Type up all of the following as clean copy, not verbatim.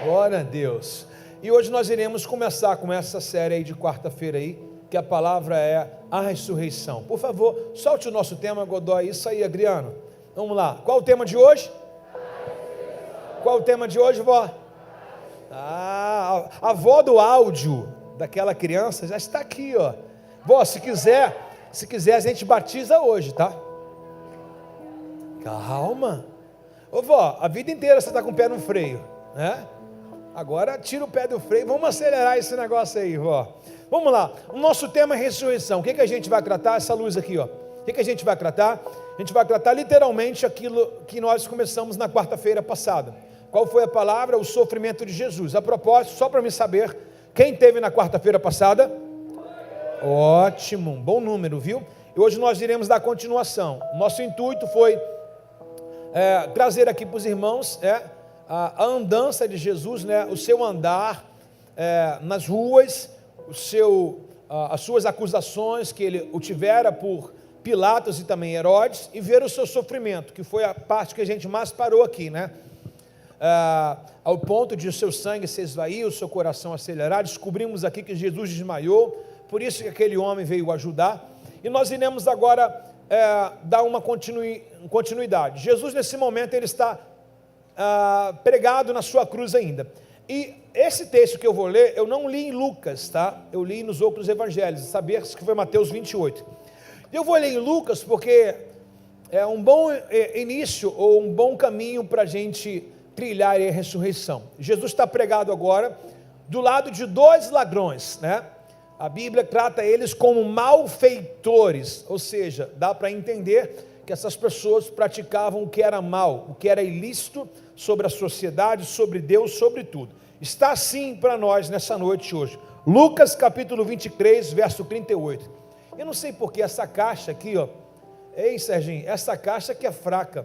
Glória a Deus. E hoje nós iremos começar com essa série aí de quarta-feira aí, que a palavra é a ressurreição. Por favor, solte o nosso tema, Godoy. Isso aí, Adriano. Vamos lá. Qual o tema de hoje? Qual o tema de hoje, vó? A avó do áudio daquela criança já está aqui, ó. Vó, se quiser a gente batiza hoje, tá? Calma. Ô vó, a vida inteira você está com o pé no freio, né? Agora tira o pé do freio, vamos acelerar esse negócio aí, vó. Vamos lá, o nosso tema é ressurreição. O que a gente vai tratar? Essa luz aqui, ó. O que a gente vai tratar? A gente vai tratar literalmente aquilo que nós começamos na quarta-feira passada. Qual foi a palavra? O sofrimento de Jesus. A propósito, só para me saber, quem teve na quarta-feira passada? Ótimo, bom número, viu? E hoje nós iremos dar continuação. Nosso intuito foi trazer aqui para os irmãos a andança de Jesus, né? O seu andar nas ruas, as suas acusações que ele o tivera por Pilatos e também Herodes, e ver o seu sofrimento, que foi a parte que a gente mais parou aqui, né? Ao ponto de o seu sangue se esvair, o seu coração acelerar. Descobrimos aqui que Jesus desmaiou, por isso que aquele homem veio ajudar, e nós iremos agora dar uma continuidade. Jesus nesse momento ele está pregado na sua cruz ainda, e esse texto que eu vou ler, eu não li em Lucas, tá? Eu li nos outros evangelhos, saber que foi Mateus 28, eu vou ler em Lucas porque é um bom início, ou um bom caminho para a gente trilhar a ressurreição. Jesus está pregado agora do lado de dois ladrões, né? A Bíblia trata eles como malfeitores, ou seja, dá para entender que essas pessoas praticavam o que era mal, o que era ilícito sobre a sociedade, sobre Deus, sobre tudo. Está assim para nós nessa noite hoje. Lucas capítulo 23, verso 38. Eu não sei porque essa caixa aqui, ó. Ei, Serginho, essa caixa aqui é fraca.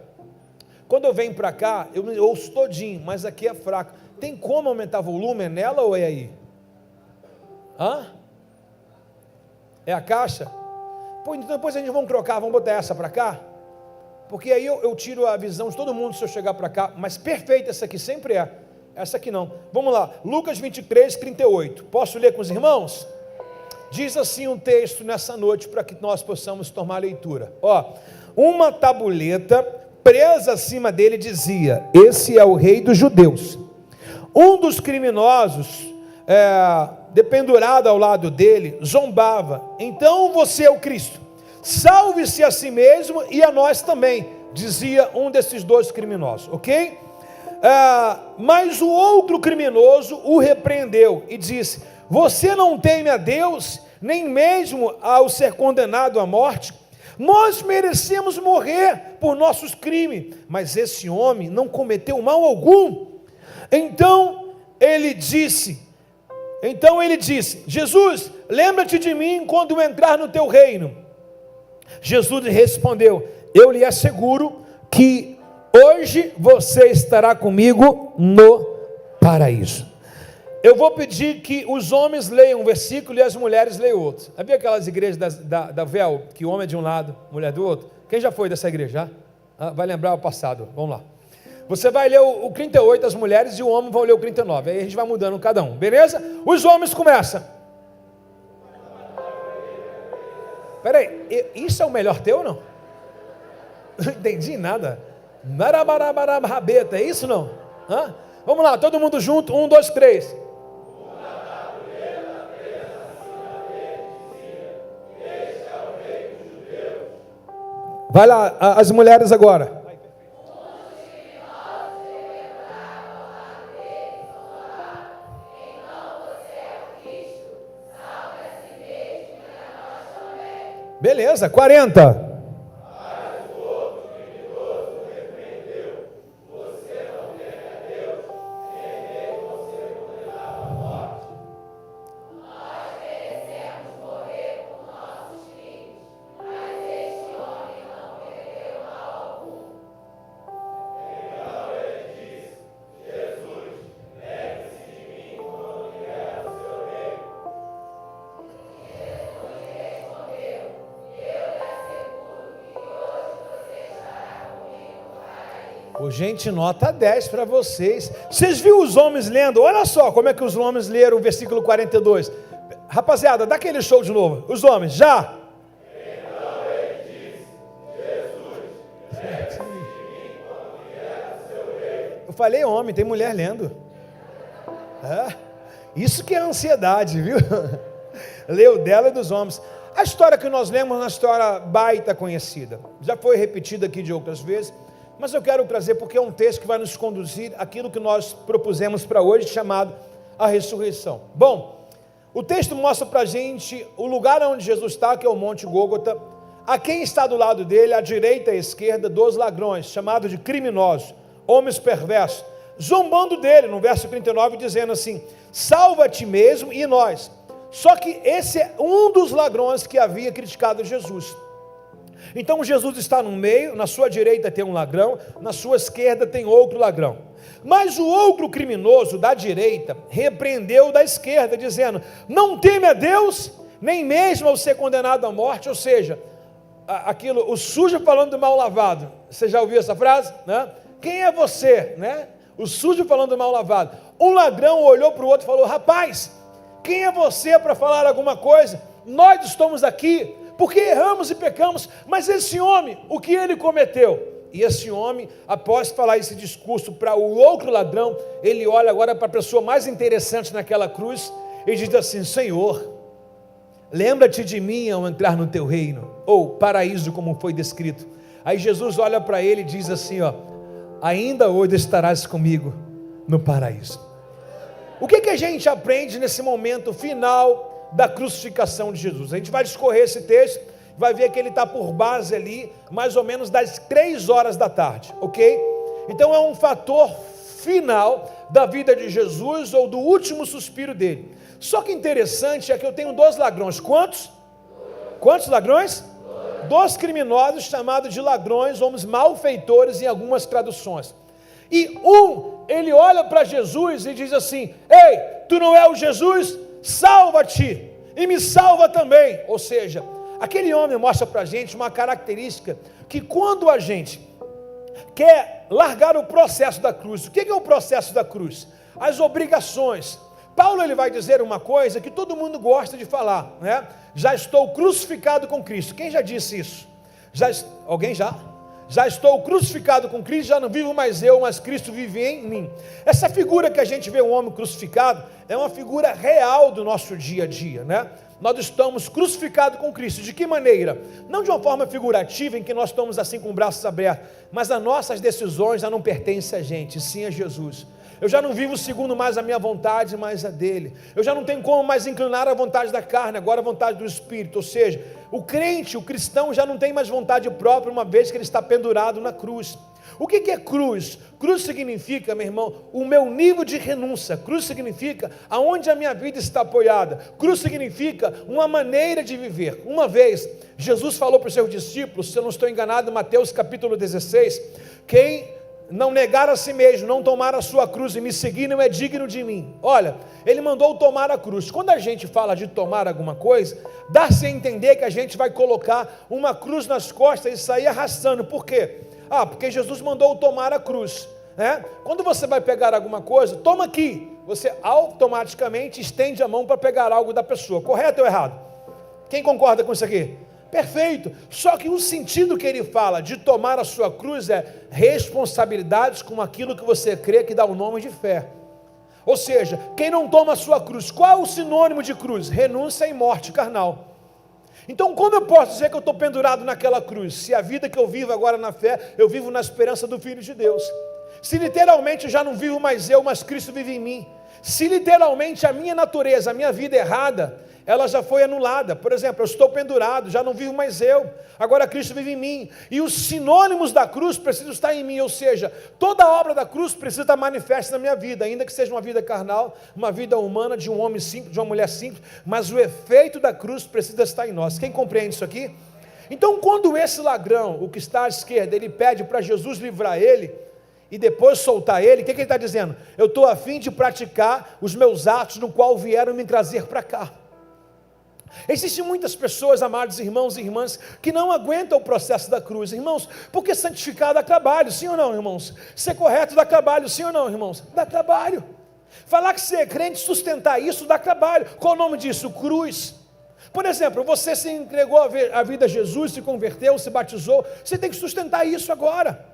Quando eu venho para cá, eu ouço todinho, mas aqui é fraco. Tem como aumentar volume nela ou é aí? Hã? É a caixa? Pô, então depois a gente vamos trocar, vamos botar essa para cá? Porque aí eu tiro a visão de todo mundo se eu chegar para cá, mas perfeita essa aqui sempre é, essa aqui não. Vamos lá, Lucas 23, 38, posso ler com os irmãos? Diz assim um texto nessa noite, para que nós possamos tomar a leitura. Ó, uma tabuleta presa acima dele dizia: esse é o rei dos judeus. Um dos criminosos, dependurado ao lado dele, zombava: então você é o Cristo, salve-se a si mesmo e a nós também, dizia um desses dois criminosos, ok? Mas o outro criminoso o repreendeu e disse: você não teme a Deus, nem mesmo ao ser condenado à morte? Nós merecemos morrer por nossos crimes, mas esse homem não cometeu mal algum. Então ele disse: Jesus, lembra-te de mim quando entrar no teu reino. Jesus respondeu: eu lhe asseguro que hoje você estará comigo no paraíso. Eu vou pedir que os homens leiam um versículo e as mulheres leiam outro. Havia aquelas igrejas da véu, que o homem é de um lado, mulher do outro? Quem já foi dessa igreja? Vai lembrar o passado, vamos lá. Você vai ler o 38, as mulheres, e o homem vai ler o 39, aí a gente vai mudando cada um, beleza? Os homens começam. Peraí, isso é o melhor teu ou não? Não entendi nada. Rabeta, é isso não? Vamos lá, todo mundo junto, 1, 2, 3. Vai lá, as mulheres agora. Beleza, 40. Gente, nota 10 para vocês. Vocês viram os homens lendo? Olha só como é que os homens leram o versículo 42. Rapaziada, dá aquele show de novo. Os homens, já? Então ele disse: Jesus, eu falei homem, tem mulher lendo. Isso que é ansiedade, viu? Leu dela e dos homens. A história que nós lemos é uma história baita conhecida. Já foi repetida aqui de outras vezes, mas eu quero trazer porque é um texto que vai nos conduzir àquilo que nós propusemos para hoje, chamado a ressurreição. Bom, o texto mostra para a gente o lugar onde Jesus está, que é o Monte Gólgota. A quem está do lado dele, à direita e à esquerda, 2 ladrões, chamados de criminosos, homens perversos, zombando dele, no verso 39, dizendo assim: salva a ti mesmo e nós. Só que esse é um dos ladrões que havia criticado Jesus. Então Jesus está no meio, na sua direita tem um ladrão, na sua esquerda tem outro ladrão. Mas o outro criminoso da direita repreendeu o da esquerda, dizendo: não teme a Deus, nem mesmo ao ser condenado à morte. Ou seja, aquilo, o sujo falando do mal lavado. Você já ouviu essa frase? Né? Quem é você? Né? O sujo falando do mal lavado. Um ladrão olhou para o outro e falou: rapaz, quem é você para falar alguma coisa? Nós estamos aqui porque erramos e pecamos, mas esse homem, o que ele cometeu? E esse homem, após falar esse discurso para o outro ladrão, ele olha agora para a pessoa mais interessante naquela cruz e diz assim: Senhor, lembra-te de mim ao entrar no teu reino, ou paraíso, como foi descrito. Aí Jesus olha para ele e diz assim: ainda hoje estarás comigo no paraíso. O que a gente aprende nesse momento final da crucificação de Jesus? A gente vai discorrer esse texto, vai ver que ele está por base ali, mais ou menos das 3 horas da tarde, ok? Então é um fator final da vida de Jesus, ou do último suspiro dele. Só que interessante é que eu tenho 2 ladrões. Quantos? Quantos ladrões? 2 criminosos chamados de ladrões, homens malfeitores em algumas traduções. E ele olha para Jesus e diz assim: ei, tu não é o Jesus? Salva-te e me salva também. Ou seja, aquele homem mostra para a gente uma característica, que quando a gente quer largar o processo da cruz, o que é o processo da cruz? As obrigações. Paulo ele vai dizer uma coisa que todo mundo gosta de falar, né? Já estou crucificado com Cristo. Quem já disse isso? Alguém já? Já estou crucificado com Cristo, já não vivo mais eu, mas Cristo vive em mim. Essa figura que a gente vê, um homem crucificado, é uma figura real do nosso dia a dia, né? Nós estamos crucificados com Cristo. De que maneira? Não de uma forma figurativa, em que nós estamos assim com os braços abertos, mas as nossas decisões já não pertencem a gente, sim a Jesus. Eu já não vivo segundo mais a minha vontade, mas a dele. Eu já não tenho como mais inclinar a vontade da carne, agora a vontade do Espírito. Ou seja, o crente, o cristão já não tem mais vontade própria, uma vez que ele está pendurado na cruz. O que é cruz? Cruz significa, meu irmão, o meu nível de renúncia. Cruz significa aonde a minha vida está apoiada. Cruz significa uma maneira de viver. Uma vez, Jesus falou para os seus discípulos, se eu não estou enganado, Mateus capítulo 16, quem não negar a si mesmo, não tomar a sua cruz e me seguir, não é digno de mim. Olha, ele mandou tomar a cruz. Quando a gente fala de tomar alguma coisa, dá-se a entender que a gente vai colocar uma cruz nas costas e sair arrastando. Por quê? Porque Jesus mandou tomar a cruz, né? Quando você vai pegar alguma coisa, toma aqui, você automaticamente estende a mão para pegar algo da pessoa, correto ou errado? Quem concorda com isso aqui? Perfeito. Só que o sentido que ele fala de tomar a sua cruz é responsabilidades com aquilo que você crê, que dá o nome de fé. Ou seja, quem não toma a sua cruz, qual é o sinônimo de cruz? Renúncia e morte carnal. Então, como eu posso dizer que eu estou pendurado naquela cruz? Se a vida que eu vivo agora na fé, eu vivo na esperança do Filho de Deus. Se literalmente eu já não vivo mais eu, mas Cristo vive em mim. Se literalmente a minha natureza, a minha vida errada, ela já foi anulada. Por exemplo, eu estou pendurado, já não vivo mais eu, agora Cristo vive em mim. E os sinônimos da cruz precisam estar em mim. Ou seja, toda a obra da cruz precisa estar manifesta na minha vida, ainda que seja uma vida carnal, uma vida humana, de um homem simples, de uma mulher simples, mas o efeito da cruz precisa estar em nós. Quem compreende isso aqui? Então, quando esse ladrão, o que está à esquerda, ele pede para Jesus livrar ele e depois soltar ele, o que ele está dizendo? Eu estou a fim de praticar os meus atos no qual vieram me trazer para cá. Existem muitas pessoas, amados irmãos e irmãs, que não aguentam o processo da cruz, irmãos, porque santificar dá trabalho, sim ou não, irmãos? Ser correto dá trabalho, sim ou não, irmãos? Dá trabalho. Falar que ser é crente, sustentar isso dá trabalho. Qual o nome disso? Cruz. Por exemplo, você se entregou a vida a Jesus, se converteu, se batizou, você tem que sustentar isso agora.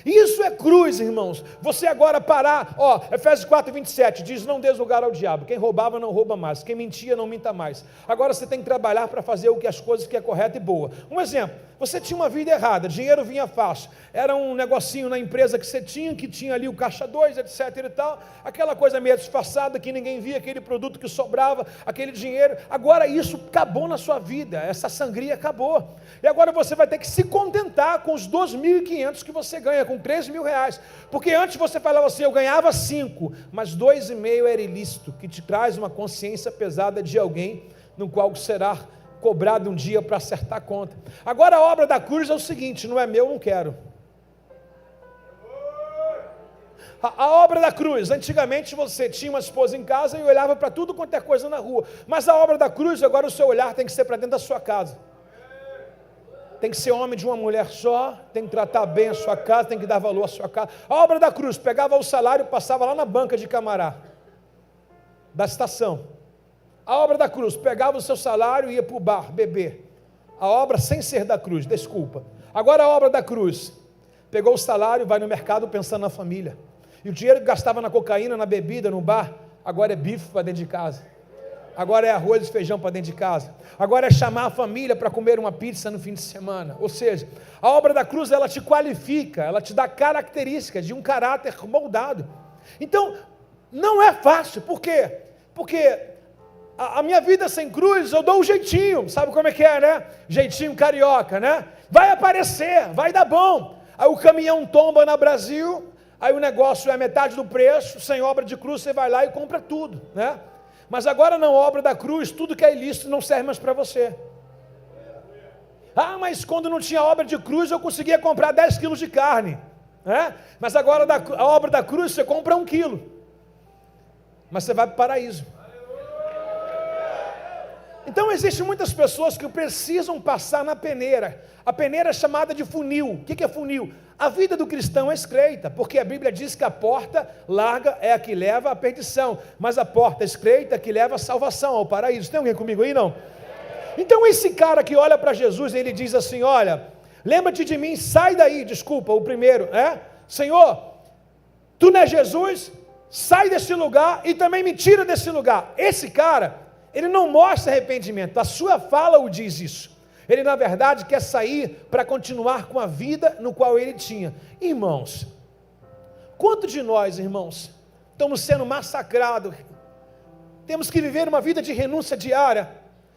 Isso é cruz, irmãos. Você agora parar, Efésios 4:27 diz: não dês lugar ao diabo. Quem roubava não rouba mais, quem mentia não minta mais. Agora você tem que trabalhar para fazer as coisas que é correto e boa. Um exemplo: você tinha uma vida errada, dinheiro vinha fácil, era um negocinho na empresa que você tinha, que tinha ali o caixa 2, etc e tal, aquela coisa meio disfarçada que ninguém via, aquele produto que sobrava, aquele dinheiro. Agora isso acabou na sua vida, essa sangria acabou, e agora você vai ter que se contentar com os 2.500 que você ganha, com 3.000 reais, porque antes você falava assim: eu ganhava 5, mas 2,5 era ilícito, que te traz uma consciência pesada de alguém, no qual será cobrado um dia para acertar a conta. Agora a obra da cruz é o seguinte: não é meu, não quero. A obra da cruz, antigamente você tinha uma esposa em casa e olhava para tudo quanto é coisa na rua, mas a obra da cruz, agora o seu olhar tem que ser para dentro da sua casa. Tem que ser homem de uma mulher só, tem que tratar bem a sua casa, tem que dar valor à sua casa. A obra da cruz, pegava o salário, passava lá na banca de camará da estação. A obra da cruz, pegava o seu salário e ia para o bar, beber. A obra sem ser da cruz, desculpa. Agora a obra da cruz, pegou o salário, vai no mercado pensando na família. E o dinheiro que gastava na cocaína, na bebida, no bar, agora é bife para dentro de casa. Agora é arroz e feijão para dentro de casa. Agora é chamar a família para comer uma pizza no fim de semana. Ou seja, a obra da cruz, ela te qualifica, ela te dá características de um caráter moldado. Então, não é fácil. Por quê? Porque a minha vida sem cruz, eu dou um jeitinho. Sabe como é que é, né? Jeitinho carioca, né? Vai aparecer, vai dar bom. Aí o caminhão tomba no Brasil, aí o negócio é metade do preço, sem obra de cruz você vai lá e compra tudo, né? Mas agora não, obra da cruz, tudo que é ilícito não serve mais para você. Mas quando não tinha obra de cruz eu conseguia comprar 10 quilos de carne, né? Mas agora a obra da cruz você compra 1 quilo, mas você vai para o paraíso. Então existem muitas pessoas que precisam passar na peneira. A peneira é chamada de funil. O que é funil? A vida do cristão é estreita, porque a Bíblia diz que a porta larga é a que leva à perdição, mas a porta estreita é a que leva à salvação, ao paraíso. Tem alguém comigo aí, não? Então esse cara que olha para Jesus, ele diz assim: olha, lembra-te de mim, sai daí, desculpa, o primeiro, Senhor, tu não é Jesus, sai desse lugar e também me tira desse lugar. Esse cara, ele não mostra arrependimento, a sua fala o diz isso. Ele na verdade quer sair para continuar com a vida no qual ele tinha. Irmãos, quanto de nós, irmãos, estamos sendo massacrados? Temos que viver uma vida de renúncia diária,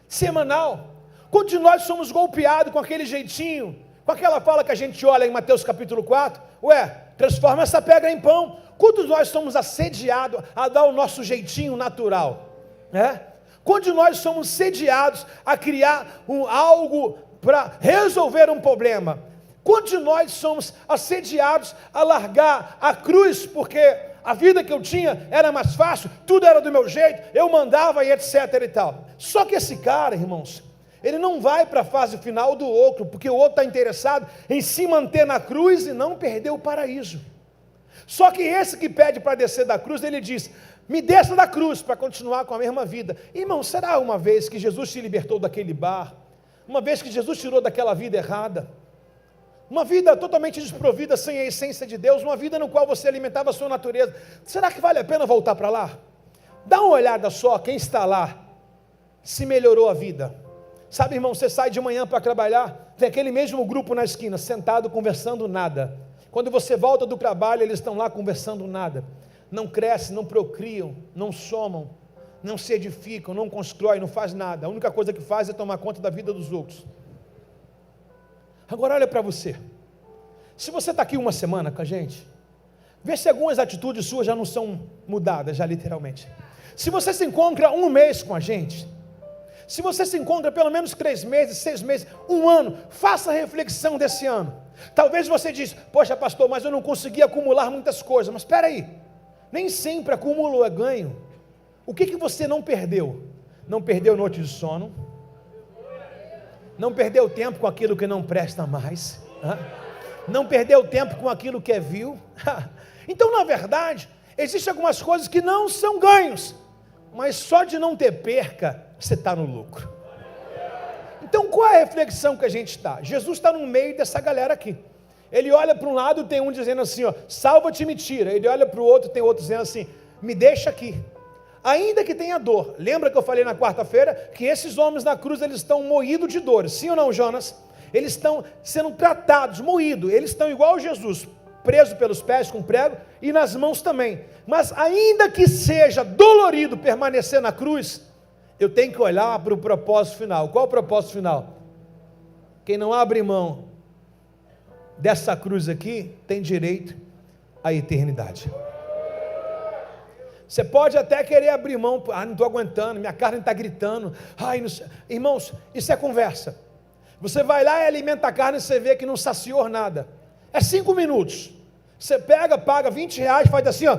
semanal. Quanto de nós somos golpeados com aquele jeitinho, com aquela fala que a gente olha em Mateus capítulo 4, transforma essa pedra em pão. Quantos de nós somos assediados a dar o nosso jeitinho natural, Quando nós somos sediados a criar algo para resolver um problema? Quando de nós somos assediados a largar a cruz, porque a vida que eu tinha era mais fácil, tudo era do meu jeito, eu mandava e etc e tal. Só que esse cara, irmãos, ele não vai para a fase final do outro, porque o outro está interessado em se manter na cruz e não perder o paraíso. Só que esse que pede para descer da cruz, ele diz: me desça da cruz para continuar com a mesma vida. Irmão, será uma vez que Jesus te libertou daquele bar? Uma vez que Jesus tirou daquela vida errada? Uma vida totalmente desprovida, sem a essência de Deus, uma vida no qual você alimentava a sua natureza. Será que vale a pena voltar para lá? Dá uma olhada só, quem está lá, se melhorou a vida. Sabe, irmão, você sai de manhã para trabalhar, tem aquele mesmo grupo na esquina, sentado, conversando nada. Quando você volta do trabalho, eles estão lá conversando nada. Não crescem, não procriam, não somam, não se edificam, não constroem, não faz nada. A única coisa que faz é tomar conta da vida dos outros. Agora olha para você. Se você está aqui uma semana com a gente, vê se algumas atitudes suas já não são mudadas, já literalmente. Se você se encontra um mês com a gente, se você se encontra pelo menos 3 meses, 6 meses, 1 ano, faça a reflexão desse ano. Talvez você diz: poxa pastor, mas eu não consegui acumular muitas coisas. Mas espera aí, nem sempre acúmulo é ganho. O que você não perdeu? Não perdeu noite de sono, Não perdeu tempo com aquilo que não presta mais. Não perdeu tempo com aquilo que é vil. Então, na verdade, existem algumas coisas que não são ganhos, mas só de não ter perca, você está no lucro. Então, qual é a reflexão que a gente está? Jesus está no meio dessa galera aqui. Ele olha para um lado, tem um dizendo assim, ó, salva-te e me tira. Ele olha para o outro, tem outro dizendo assim, me deixa aqui. Ainda que tenha dor. Lembra que eu falei na quarta-feira que esses homens na cruz, eles estão moídos de dores. Sim ou não, Jonas? Eles estão sendo tratados, moídos. Eles estão igual a Jesus, preso pelos pés com prego e nas mãos também. Mas ainda que seja dolorido permanecer na cruz, eu tenho que olhar para o propósito final. Qual o propósito final? Quem não abre mão dessa cruz aqui, tem direito à eternidade. Você pode até querer abrir mão, não estou aguentando, minha carne está gritando, irmãos, isso é conversa. Você vai lá e alimenta a carne e você vê que não saciou nada, é 5 minutos, você pega, paga R$20, faz assim, ó,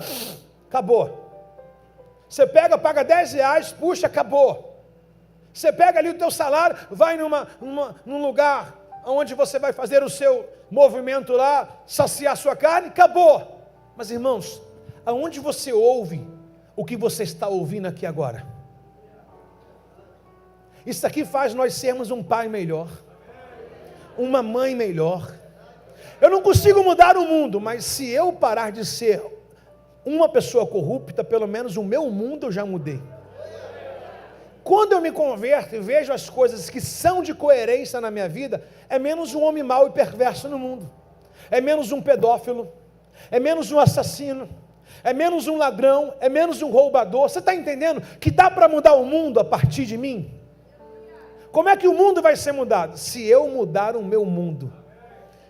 acabou. Você pega, paga R$10, puxa, acabou. Você pega ali o teu salário, vai num lugar onde você vai fazer o seu movimento lá, saciar a sua carne, acabou. Mas irmãos, aonde você ouve o que você está ouvindo aqui agora? Isso aqui faz nós sermos um pai melhor, uma mãe melhor. Eu não consigo mudar o mundo, mas se eu parar de ser uma pessoa corrupta, pelo menos o meu mundo eu já mudei. Quando eu me converto e vejo as coisas que são de coerência na minha vida, é menos um homem mau e perverso no mundo, é menos um pedófilo, é menos um assassino, é menos um ladrão, é menos um roubador. Você está entendendo que dá para mudar o mundo a partir de mim? Como é que o mundo vai ser mudado? Se eu mudar o meu mundo.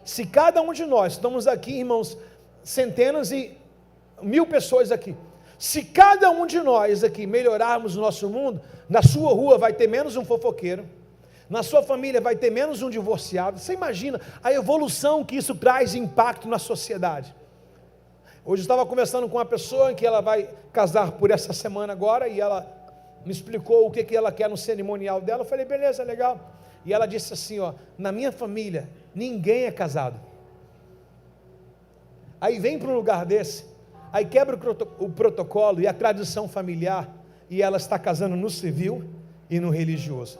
Se cada um de nós, estamos aqui, irmãos, centenas e 1000 pessoas aqui, se cada um de nós aqui melhorarmos o nosso mundo, na sua rua vai ter menos um fofoqueiro, na sua família vai ter menos um divorciado. Você imagina a evolução que isso traz de impacto na sociedade. Hoje eu estava conversando com uma pessoa em que ela vai casar por essa semana agora, e ela me explicou o que ela quer no cerimonial dela. Eu falei, beleza, legal. E ela disse assim, ó, na minha família, ninguém é casado. Aí vem para um lugar desse, aí quebra o protocolo e a tradição familiar, e ela está casando no civil e no religioso.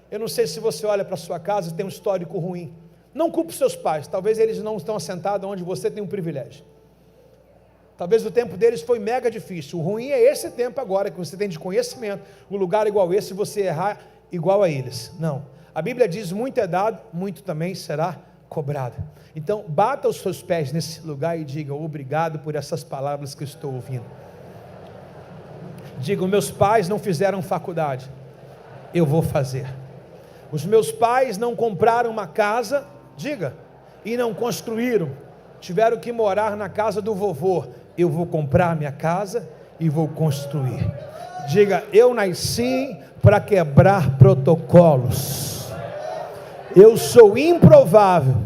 Eu não sei se você olha para sua casa e tem um histórico ruim. Não culpe seus pais, talvez eles não estão assentados onde você tem um privilégio. Talvez o tempo deles foi mega difícil. O ruim é esse tempo agora, que você tem de conhecimento, um lugar igual esse, você errar igual a eles. Não, a Bíblia diz, muito é dado, muito também será cobrado. Então, bata os seus pés nesse lugar e diga, obrigado por essas palavras que eu estou ouvindo. Diga, meus pais não fizeram faculdade, eu vou fazer. Os meus pais não compraram uma casa, diga, e não construíram, tiveram que morar na casa do vovô. Eu vou comprar minha casa e vou construir. Diga, eu nasci para quebrar protocolos. Eu sou improvável,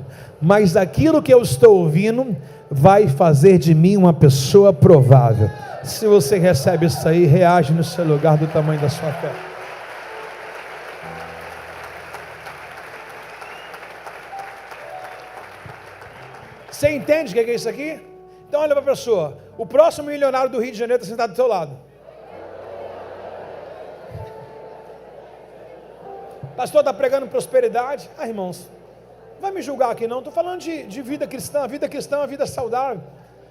mas aquilo que eu estou ouvindo vai fazer de mim uma pessoa provável. Se você recebe isso aí, reage no seu lugar do tamanho da sua fé. Você entende o que é isso aqui? Então olha para a pessoa, o próximo milionário do Rio de Janeiro está sentado do seu lado. Pastor, está pregando prosperidade? Irmãos, não vai me julgar aqui não, estou falando de vida cristã, é uma vida saudável,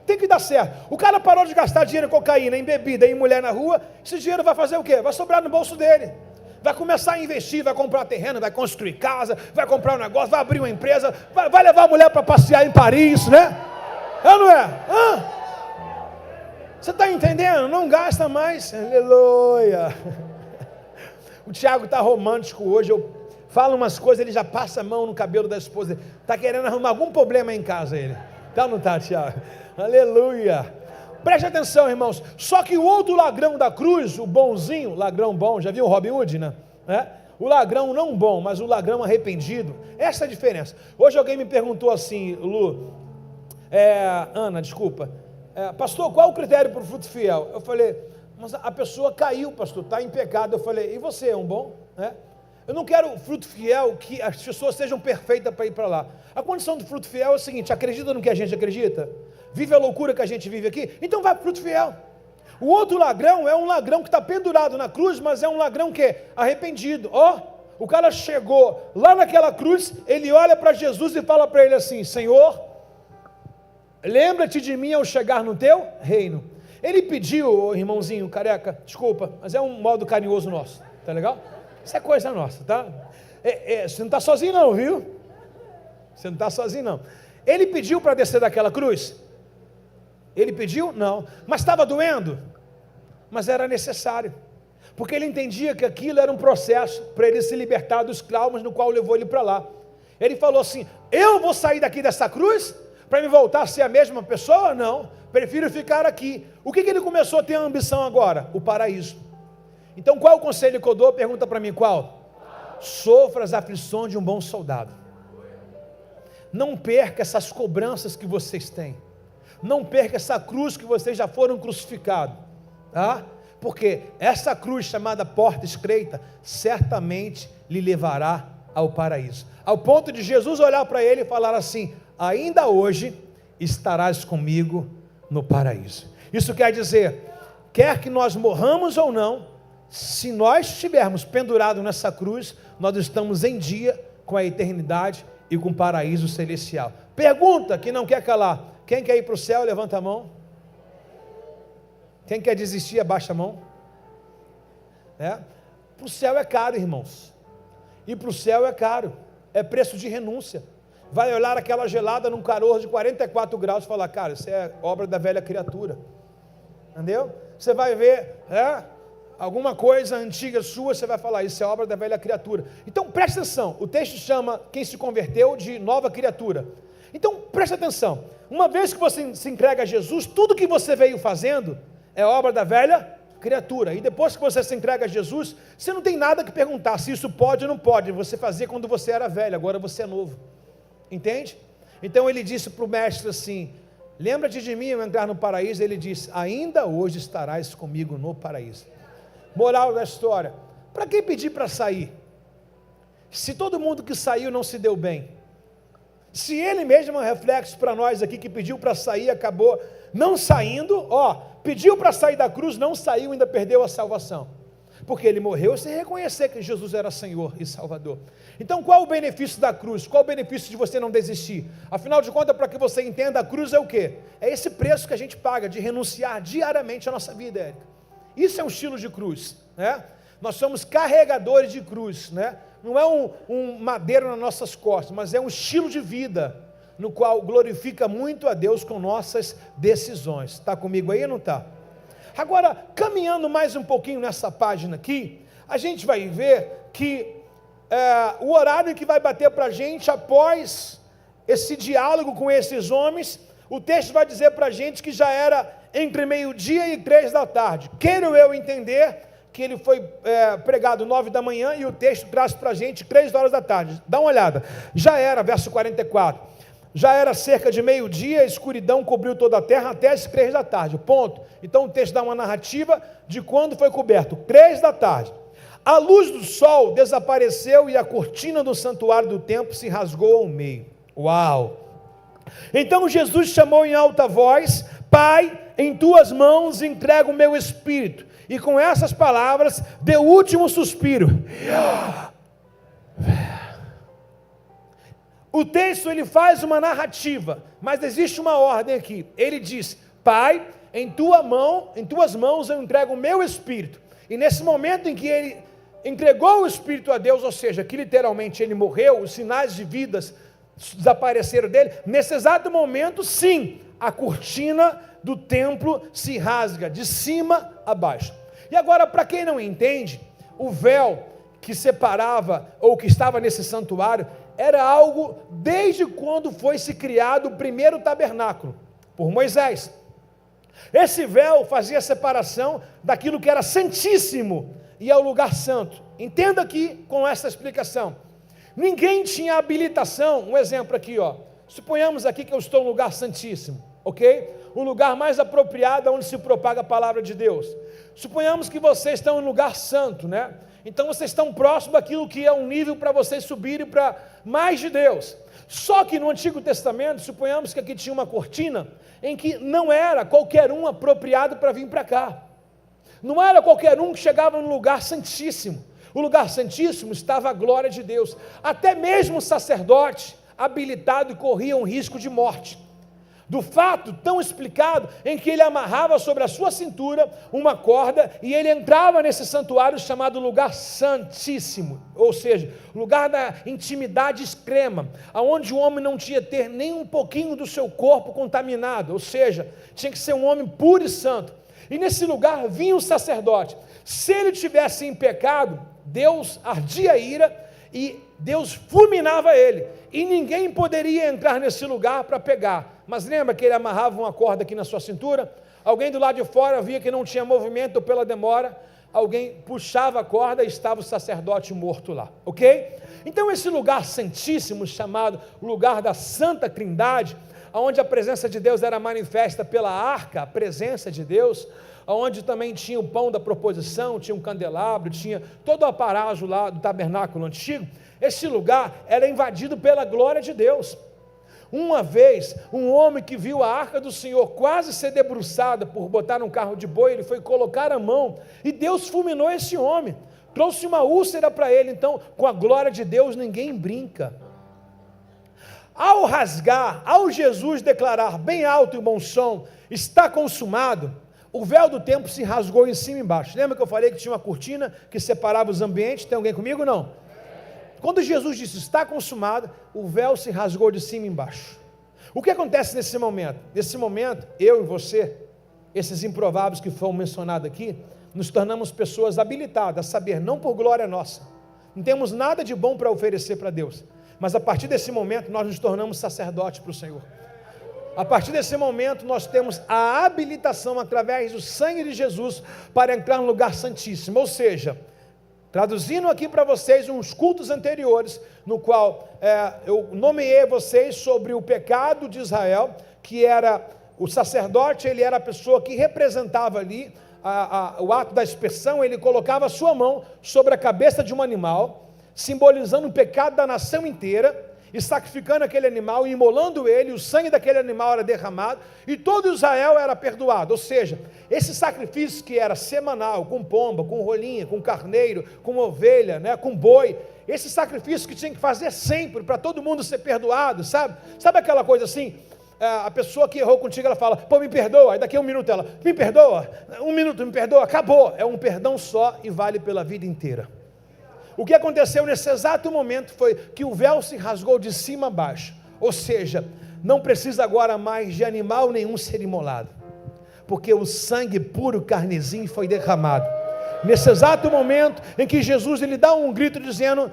tem que dar certo. O cara parou de gastar dinheiro em cocaína, em bebida, em mulher na rua, esse dinheiro vai fazer o quê? Vai sobrar no bolso dele, vai começar a investir, vai comprar terreno, vai construir casa, vai comprar um negócio, vai abrir uma empresa, vai levar a mulher para passear em Paris, né? É ou não é? Você está entendendo? Não gasta mais, aleluia. O Tiago está romântico hoje, eu falo umas coisas, ele já passa a mão no cabelo da esposa, está querendo arrumar algum problema aí em casa ele, tá ou não está, Tiago? Aleluia. Preste atenção, irmãos, só que o outro ladrão da cruz, o bonzinho, ladrão bom, já viu o Robin Hood, né? O ladrão não bom, mas o ladrão arrependido, essa é a diferença. Hoje alguém me perguntou assim, Ana, desculpa, pastor, qual o critério para o fruto fiel? Eu falei, mas a pessoa caiu, pastor, está em pecado. Eu falei, e você é um bom? Eu não quero fruto fiel que as pessoas sejam perfeitas para ir para lá. A condição do fruto fiel é o seguinte: acredita no que a gente acredita? Vive a loucura que a gente vive aqui? Então vai para o fruto fiel. O outro ladrão é um ladrão que está pendurado na cruz, mas é um ladrão que é arrependido. O cara chegou lá naquela cruz, ele olha para Jesus e fala para ele assim: Senhor, lembra-te de mim ao chegar no teu reino. Ele pediu, irmãozinho careca, desculpa, mas é um modo carinhoso nosso, tá legal? Isso é coisa nossa, tá? Você não está sozinho não, viu? Você não está sozinho não. Ele pediu para descer daquela cruz? Ele pediu? Não. Mas estava doendo? Mas era necessário. Porque ele entendia que aquilo era um processo para ele se libertar dos traumas no qual levou ele para lá. Ele falou assim: eu vou sair daqui dessa cruz para me voltar a ser a mesma pessoa? Não. Prefiro ficar aqui. O que ele começou a ter a ambição agora? O paraíso. Então qual é o conselho que eu dou? Pergunta para mim qual? Sofra as aflições de um bom soldado. Não perca essas cobranças que vocês têm. Não perca essa cruz que vocês já foram crucificados. Tá? Porque essa cruz chamada porta estreita certamente lhe levará ao paraíso. Ao ponto de Jesus olhar para ele e falar assim: ainda hoje estarás comigo no paraíso. Isso quer dizer, quer que nós morramos ou não, se nós estivermos pendurados nessa cruz, nós estamos em dia com a eternidade e com o paraíso celestial. Pergunta que não quer calar: quem quer ir para o céu, levanta a mão. Quem quer desistir, abaixa a mão. Para o céu é caro, irmãos. E para o céu é caro. É preço de renúncia. Vai olhar aquela gelada num calor de 44 graus e falar: cara, isso é obra da velha criatura. Entendeu? Você vai ver alguma coisa antiga sua, você vai falar: isso é obra da velha criatura. Então presta atenção. O texto chama quem se converteu de nova criatura. Então presta atenção. Uma vez que você se entrega a Jesus, tudo que você veio fazendo é obra da velha criatura. E depois que você se entrega a Jesus, você não tem nada que perguntar se isso pode ou não pode. Você fazia quando você era velho, agora você é novo. Entende? Então ele disse para o mestre assim: lembra-te de mim ao entrar no paraíso. Ele disse: ainda hoje estarás comigo no paraíso. Moral da história: para que pedir para sair? Se todo mundo que saiu não se deu bem. Se ele mesmo é um reflexo para nós aqui, que pediu para sair, acabou não saindo, pediu para sair da cruz, não saiu, ainda perdeu a salvação. Porque ele morreu sem reconhecer que Jesus era Senhor e Salvador. Então qual o benefício da cruz? Qual o benefício de você não desistir? Afinal de contas, para que você entenda, a cruz é o quê? É esse preço que a gente paga de renunciar diariamente à nossa vida, Érica. Isso é um estilo de cruz, né? Nós somos carregadores de cruz, né? Não é um madeiro nas nossas costas, mas é um estilo de vida, no qual glorifica muito a Deus com nossas decisões. Está comigo aí ou não está? Agora, caminhando mais um pouquinho nessa página aqui, a gente vai ver que o horário que vai bater para a gente após esse diálogo com esses homens, o texto vai dizer para a gente que já era entre 12:00 e 15:00. Quero eu entender que ele foi pregado 9 da manhã e o texto traz para a gente 15:00. Dá uma olhada. Já era, verso 44. Já era cerca de 12:00, a escuridão cobriu toda a terra até as 15:00. Ponto. Então o texto dá uma narrativa de quando foi coberto. 15:00. A luz do sol desapareceu e a cortina do santuário do templo se rasgou ao meio. Uau! Então Jesus chamou em alta voz: Pai, em tuas mãos entrego o meu espírito. E com essas palavras, deu o último suspiro. O texto ele faz uma narrativa, mas existe uma ordem aqui. Ele diz: Pai, em tuas mãos eu entrego o meu espírito. E nesse momento em que ele entregou o espírito a Deus, ou seja, que literalmente ele morreu, os sinais de vidas desapareceram dele, nesse exato momento, sim, a cortina do templo se rasga de cima a baixo. E agora, para quem não entende, o véu que separava ou que estava nesse santuário era algo desde quando foi se criado o primeiro tabernáculo por Moisés. Esse véu fazia a separação daquilo que era santíssimo e ao lugar santo. Entenda aqui com essa explicação. Ninguém tinha habilitação. Um exemplo aqui, suponhamos aqui que eu estou no lugar santíssimo. ok? Um lugar mais apropriado onde se propaga a palavra de Deus. Suponhamos que vocês estão em um lugar santo, né? Então vocês estão próximos daquilo que é um nível para vocês subirem para mais de Deus. Só que no Antigo Testamento, suponhamos que aqui tinha uma cortina em que não era qualquer um apropriado para vir para cá. Não era qualquer um que chegava no lugar santíssimo. O lugar santíssimo estava a glória de Deus. Até mesmo o sacerdote habilitado corria um risco de morte. Do fato tão explicado em que ele amarrava sobre a sua cintura uma corda e ele entrava nesse santuário chamado lugar santíssimo, ou seja, lugar da intimidade extrema, aonde o homem não tinha que ter nem um pouquinho do seu corpo contaminado, ou seja, tinha que ser um homem puro e santo. E nesse lugar vinha o sacerdote. Se ele tivesse em pecado, Deus ardia a ira e Deus fulminava ele, e ninguém poderia entrar nesse lugar para pegar. Mas lembra que ele amarrava uma corda aqui na sua cintura? Alguém do lado de fora via que não tinha movimento pela demora, alguém puxava a corda e estava o sacerdote morto lá, ok? Então esse lugar santíssimo, chamado lugar da Santa Trindade, onde a presença de Deus era manifesta pela arca, a presença de Deus, onde também tinha o pão da proposição, tinha um candelabro, tinha todo o aparato lá do tabernáculo antigo. Esse lugar era invadido pela glória de Deus. Uma vez, um homem que viu a arca do Senhor quase ser debruçada por botar um carro de boi, ele foi colocar a mão, e Deus fulminou esse homem, trouxe uma úlcera para ele. Então, com a glória de Deus, ninguém brinca. Ao rasgar, ao Jesus declarar bem alto e bom som, está consumado, o véu do templo se rasgou em cima e embaixo. Lembra que eu falei que tinha uma cortina que separava os ambientes? Tem alguém comigo? Não. Quando Jesus disse, está consumado, o véu se rasgou de cima e embaixo. O que acontece nesse momento? Nesse momento, eu e você, esses improváveis que foram mencionados aqui, nos tornamos pessoas habilitadas a saber, não por glória nossa, não temos nada de bom para oferecer para Deus, mas a partir desse momento nós nos tornamos sacerdotes para o Senhor. A partir desse momento nós temos a habilitação através do sangue de Jesus para entrar no lugar santíssimo, ou seja, traduzindo aqui para vocês uns cultos anteriores, no qual eu nomeei vocês sobre o pecado de Israel, que era o sacerdote, ele era a pessoa que representava ali o ato da expiação, ele colocava a sua mão sobre a cabeça de um animal, simbolizando o pecado da nação inteira, e sacrificando aquele animal, e imolando ele, o sangue daquele animal era derramado, e todo Israel era perdoado. Ou seja, esse sacrifício que era semanal, com pomba, com rolinha, com carneiro, com ovelha, né, com boi, esse sacrifício que tinha que fazer sempre, para todo mundo ser perdoado, sabe? Sabe aquela coisa assim, a pessoa que errou contigo, ela fala, pô, me perdoa, aí daqui a um minuto ela, me perdoa, um minuto, me perdoa, acabou, é um perdão só e vale pela vida inteira. O que aconteceu nesse exato momento foi que o véu se rasgou de cima a baixo, ou seja, não precisa agora mais de animal nenhum ser imolado, porque o sangue puro carnesim foi derramado. Nesse exato momento em que Jesus ele dá um grito dizendo,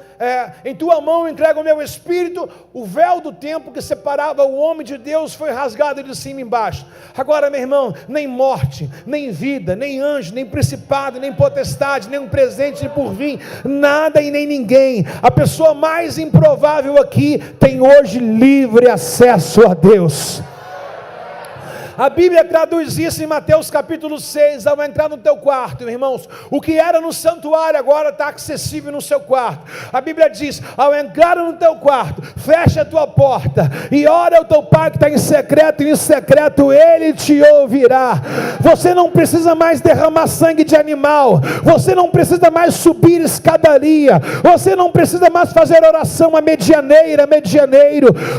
em tua mão entrego o meu espírito, o véu do templo que separava o homem de Deus foi rasgado de cima e embaixo. Agora, meu irmão, nem morte, nem vida, nem anjo, nem principado, nem potestade, nem um presente por vir, nada e nem ninguém, a pessoa mais improvável aqui tem hoje livre acesso a Deus. A Bíblia traduz isso em Mateus capítulo 6, ao entrar no teu quarto, irmãos, o que era no santuário agora está acessível no seu quarto. A Bíblia diz, ao entrar no teu quarto, fecha a tua porta, e ora ao teu pai que está em secreto, e em secreto ele te ouvirá. Você não precisa mais derramar sangue de animal, você não precisa mais subir escadaria, você não precisa mais fazer oração a medianeiro,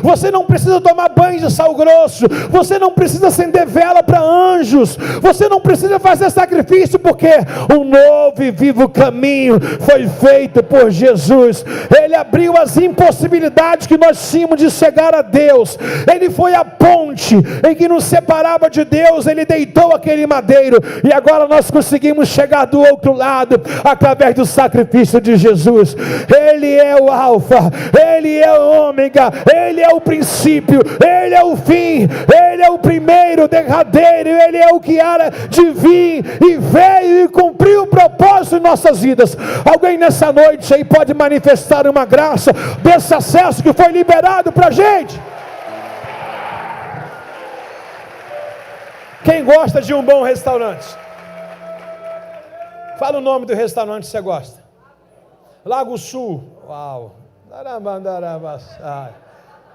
você não precisa tomar banho de sal grosso, você não precisa acender vela para anjos, você não precisa fazer sacrifício, porque um novo e vivo caminho foi feito por Jesus. Ele abriu as impossibilidades que nós tínhamos de chegar a Deus. Ele foi a ponte em que nos separava de Deus, ele deitou aquele madeiro, e agora nós conseguimos chegar do outro lado, através do sacrifício de Jesus. Ele é o alfa, ele é o ômega, ele é o princípio, ele é o fim, ele é o primeiro, derradeiro, ele é o que era de vir, e veio e cumpriu o propósito em nossas vidas. Alguém nessa noite aí pode manifestar uma graça desse acesso que foi liberado para a gente? Quem gosta de um bom restaurante? Fala o nome do restaurante que você gosta. Lago Sul. Uau.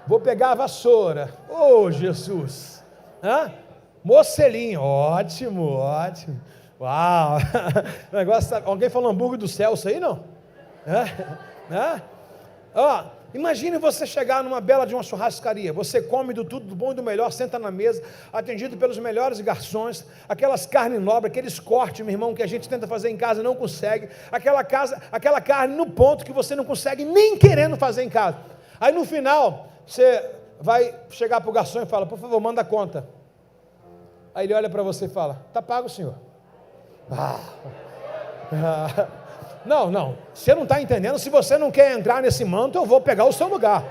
Vou pegar a vassoura. Oh, Jesus. Mocelinho. Ótimo, ótimo. Uau. Negócio, alguém falou hambúrguer do Celso aí, não? Imagine você chegar numa bela de uma churrascaria, você come do tudo, do bom e do melhor, senta na mesa, atendido pelos melhores garçons, aquelas carnes nobres, aqueles cortes, meu irmão, que a gente tenta fazer em casa e não consegue, aquela carne no ponto que você não consegue nem querendo fazer em casa. Aí no final, você vai chegar para o garçom e fala, por favor, manda a conta. Aí ele olha para você e fala, está pago, senhor? Não, você não está entendendo. Se você não quer entrar nesse manto, eu vou pegar o seu lugar.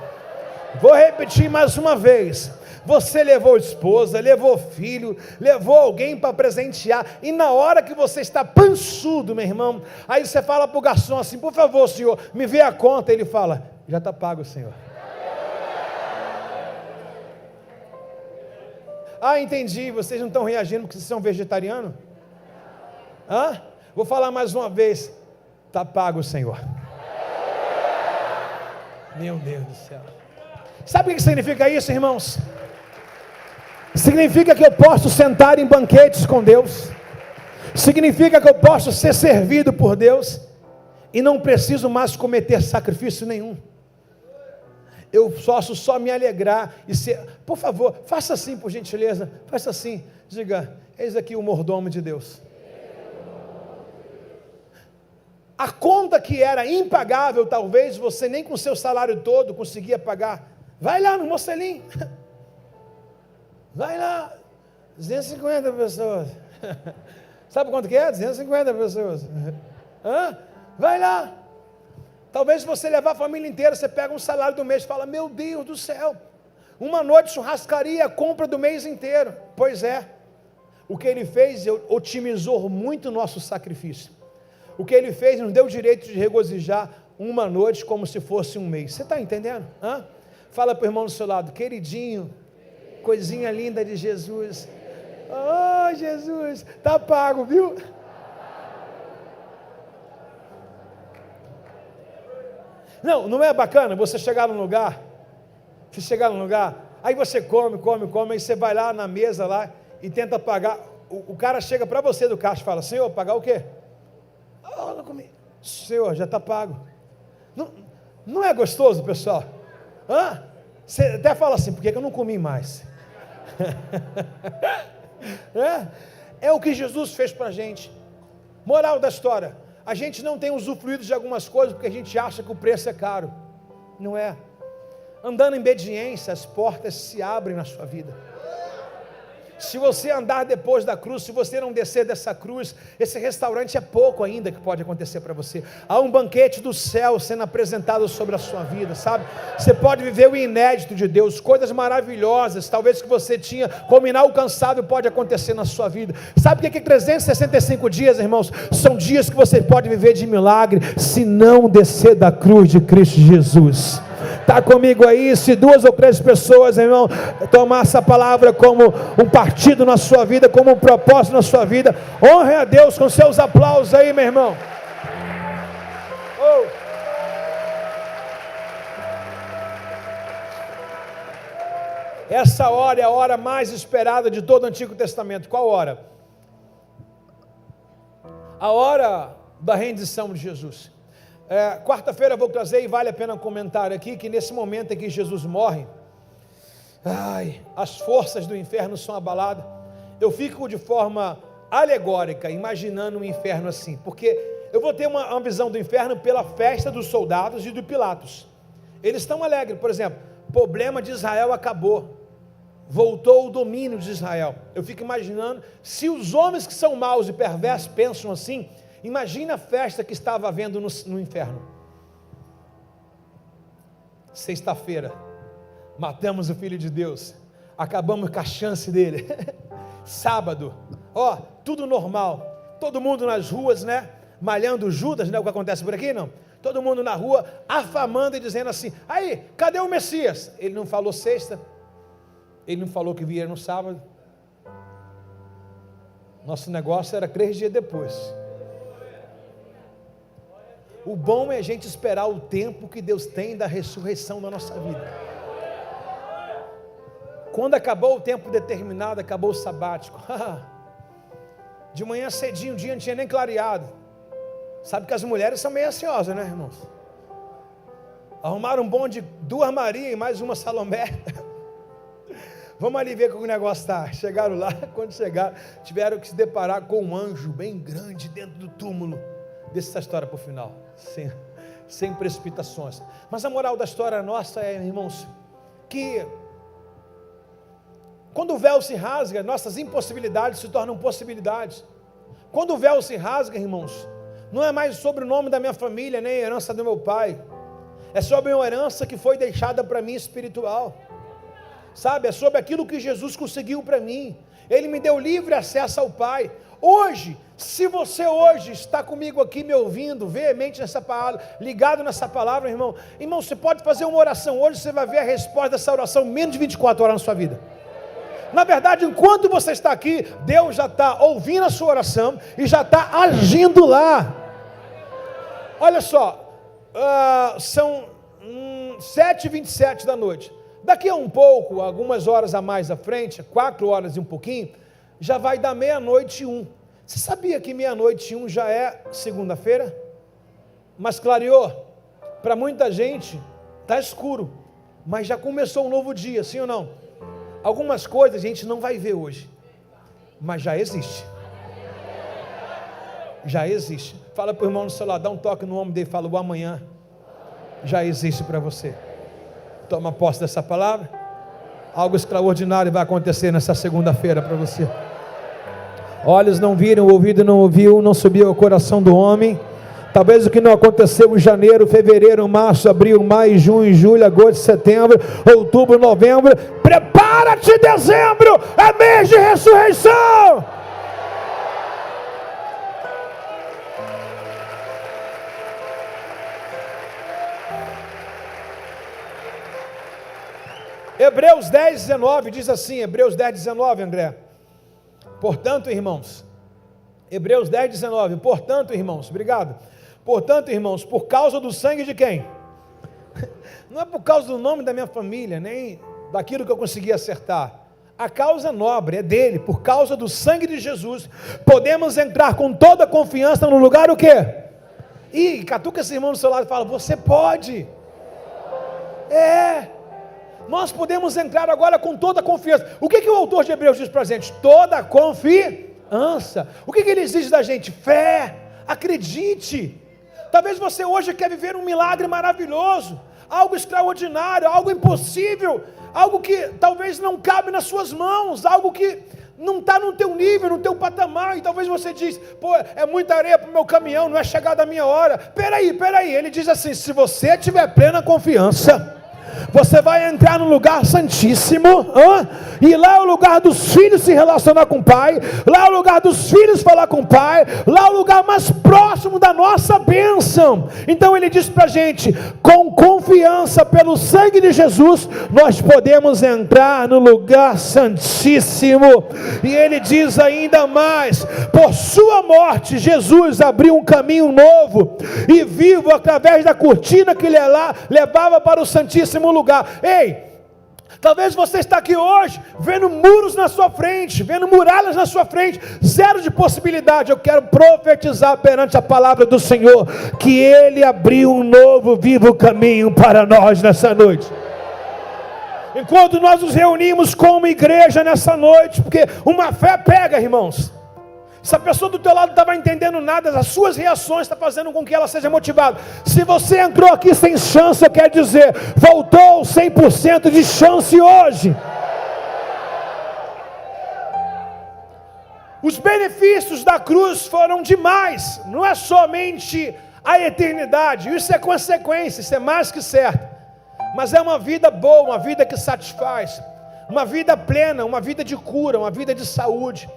Vou repetir mais uma vez. Você levou esposa, levou filho, levou alguém para presentear, e na hora que você está pançudo, meu irmão, aí você fala para o garçom assim, por favor, senhor, me vê a conta. Ele fala, já está pago, senhor. Entendi, vocês não estão reagindo porque vocês são vegetarianos? Vou falar mais uma vez. Está pago, Senhor. Meu Deus do céu. Sabe o que significa isso, irmãos? Significa que eu posso sentar em banquetes com Deus. Significa que eu posso ser servido por Deus. E não preciso mais cometer sacrifício nenhum. Eu posso só me alegrar e ser... Por favor, faça assim, por gentileza. Faça assim. Diga, eis aqui o mordomo de Deus. A conta que era impagável, talvez você nem com seu salário todo conseguia pagar. Vai lá no Mocelinho. Vai lá. 250 pessoas. Sabe quanto que é? 250 pessoas. Vai lá. Talvez você levar a família inteira, você pega um salário do mês e fala, meu Deus do céu, uma noite de churrascaria, compra do mês inteiro. Pois é. O que ele fez, otimizou muito o nosso sacrifício. O que ele fez nos deu o direito de regozijar uma noite como se fosse um mês. Você está entendendo? Fala para o irmão do seu lado, queridinho, coisinha linda de Jesus. Oh, Jesus, está pago, viu? Não é bacana você chegar num lugar, aí você come, aí você vai lá na mesa lá e tenta pagar. O cara chega para você do caixa e fala, Senhor, pagar o quê? Não comi. Senhor, já está pago. Não é gostoso, pessoal? Você até fala assim, por que eu não comi mais? É o que Jesus fez para a gente. Moral da história, a gente não tem usufruído de algumas coisas porque a gente acha que o preço é caro. Não é. Andando em obediência, as portas se abrem na sua vida. Se você andar depois da cruz, se você não descer dessa cruz, esse restaurante é pouco ainda que pode acontecer para você. Há um banquete do céu sendo apresentado sobre a sua vida, sabe? Você pode viver o inédito de Deus, coisas maravilhosas, talvez que você tinha como inalcançável pode acontecer na sua vida. Sabe o que é 365 dias, irmãos? São dias que você pode viver de milagre, se não descer da cruz de Cristo Jesus. Está comigo aí? Se 2 ou 3 pessoas, irmão, tomar essa palavra como um partido na sua vida, como um propósito na sua vida, honre a Deus com seus aplausos aí, meu irmão. Essa hora é a hora mais esperada de todo o Antigo Testamento. Qual hora? A hora da rendição de Jesus. Quarta-feira eu vou trazer, e vale a pena comentar aqui, que nesse momento em que Jesus morre, as forças do inferno são abaladas. Eu fico de forma alegórica, imaginando o inferno assim, porque eu vou ter uma visão do inferno pela festa dos soldados e do Pilatos. Eles estão alegres, por exemplo, o problema de Israel acabou, voltou o domínio de Israel. Eu fico imaginando, se os homens que são maus e perversos pensam assim, imagina a festa que estava havendo no inferno. Sexta-feira, matamos o Filho de Deus, acabamos com a chance dele. Sábado, tudo normal, todo mundo nas ruas, né? Malhando Judas, não é o que acontece por aqui, não? Todo mundo na rua, afamando e dizendo assim, aí, cadê o Messias? Ele não falou sexta, ele não falou que viria no sábado. Nosso negócio era 3 dias depois. O bom é a gente esperar o tempo que Deus tem da ressurreição na nossa vida. Quando acabou o tempo determinado, acabou o sabático. De manhã cedinho, o dia não tinha nem clareado. Sabe que as mulheres são meio ansiosas, né, irmãos? Arrumaram um bonde, 2 Maria e mais uma Salomé. Vamos ali ver como o negócio está. Chegaram lá, quando chegaram, tiveram que se deparar com um anjo bem grande dentro do túmulo. Deixa essa história para o final, sem precipitações. Mas a moral da história nossa é, irmãos, que quando o véu se rasga, nossas impossibilidades se tornam possibilidades. Quando o véu se rasga, irmãos, não é mais sobre o nome da minha família, nem a herança do meu pai. É sobre uma herança que foi deixada para mim espiritual. Sabe, é sobre aquilo que Jesus conseguiu para mim. Ele me deu livre acesso ao Pai. Hoje, se você hoje está comigo aqui me ouvindo, veemente nessa palavra, ligado nessa palavra, irmão, você pode fazer uma oração hoje, você vai ver a resposta dessa oração em menos de 24 horas na sua vida. Na verdade, enquanto você está aqui, Deus já está ouvindo a sua oração e já está agindo lá. Olha só, são 7h27 da noite. Daqui a um pouco, algumas horas a mais à frente, 4 horas e um pouquinho, já vai dar 00:01. Você sabia que 00:01 já é segunda-feira? Mas clareou? Para muita gente está escuro, mas já começou um novo dia, sim ou não? Algumas coisas a gente não vai ver hoje, mas já existe. Já existe. Fala para o irmão no celular, dá um toque no ombro dele, fala, o amanhã já existe para você. Toma posse dessa palavra. Algo extraordinário vai acontecer nessa segunda-feira para você. Olhos não viram, ouvido não ouviu, não subiu ao coração do homem. Talvez o que não aconteceu em janeiro, fevereiro, março, abril, maio, junho, julho, agosto, setembro, outubro, novembro. Prepara-te, dezembro, é mês de ressurreição. Hebreus 10:19 diz assim, Hebreus 10:19, André. Portanto, irmãos, Hebreus 10:19, portanto, irmãos, obrigado. Portanto, irmãos, por causa do sangue de quem? Não é por causa do nome da minha família, nem daquilo que eu consegui acertar. A causa nobre é dele, por causa do sangue de Jesus, podemos entrar com toda a confiança no lugar o quê? E catuca esse irmão do seu lado e fala, você pode. Nós podemos entrar agora com toda a confiança. O que o autor de Hebreus diz para a gente? Toda a confiança. O que ele exige da gente? Fé, acredite. Talvez você hoje quer viver um milagre maravilhoso, algo extraordinário, algo impossível, algo que talvez não cabe nas suas mãos, algo que não está no teu nível, no teu patamar, e talvez você diz, é muita areia para o meu caminhão, não é chegada a minha hora. Peraí, ele diz assim, se você tiver plena confiança, você vai entrar no lugar santíssimo, e lá é o lugar dos filhos se relacionar com o Pai, lá é o lugar dos filhos falar com o Pai, lá é o lugar mais próximo da nossa bênção. Então ele diz para a gente, com confiança pelo sangue de Jesus, nós podemos entrar no lugar santíssimo. E ele diz ainda mais, por sua morte Jesus abriu um caminho novo e vivo através da cortina que ele levava para o santíssimo lugar. Ei, talvez você está aqui hoje vendo muros na sua frente, vendo muralhas na sua frente, zero de possibilidade. Eu quero profetizar perante a palavra do Senhor que Ele abriu um novo, vivo caminho para nós nessa noite. Enquanto nós nos reunimos como igreja nessa noite, porque uma fé pega, irmãos. Se a pessoa do teu lado não estava entendendo nada, as suas reações estão fazendo com que ela seja motivada. Se você entrou aqui sem chance, eu quero dizer, voltou 100% de chance hoje. Os benefícios da cruz foram demais. Não é somente a eternidade, isso é consequência, isso é mais que certo. Mas é uma vida boa, uma vida que satisfaz, uma vida plena, uma vida de cura, uma vida de saúde.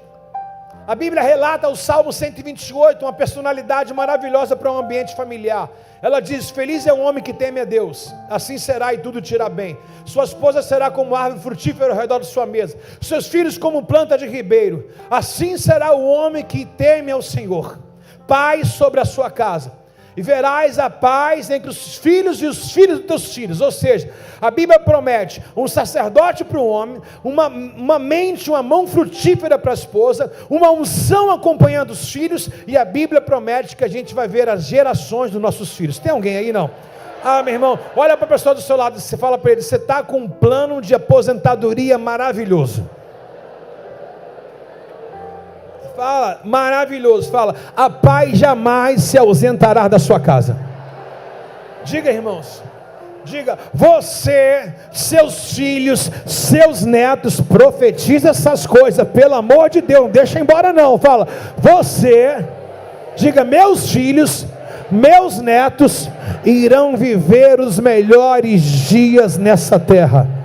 A Bíblia relata o Salmo 128, uma personalidade maravilhosa para um ambiente familiar. Ela diz: feliz é o homem que teme a Deus, assim será e tudo te irá bem. Sua esposa será como árvore frutífera ao redor de sua mesa, seus filhos como planta de ribeiro. Assim será o homem que teme ao Senhor. Paz sobre a sua casa, e verás a paz entre os filhos e os filhos dos teus filhos. Ou seja, a Bíblia promete um sacerdote para o homem, uma mente, uma mão frutífera para a esposa, uma unção acompanhando os filhos, e a Bíblia promete que a gente vai ver as gerações dos nossos filhos. Tem alguém aí, não? Ah, meu irmão, olha para a pessoa do seu lado, você fala para ele: você está com um plano de aposentadoria maravilhoso. Fala, maravilhoso, fala: a paz jamais se ausentará da sua casa. Diga, irmãos, diga: você, seus filhos, seus netos, profetiza essas coisas, pelo amor de Deus, não deixa embora não. Fala: você, diga: meus filhos, meus netos irão viver os melhores dias nessa terra.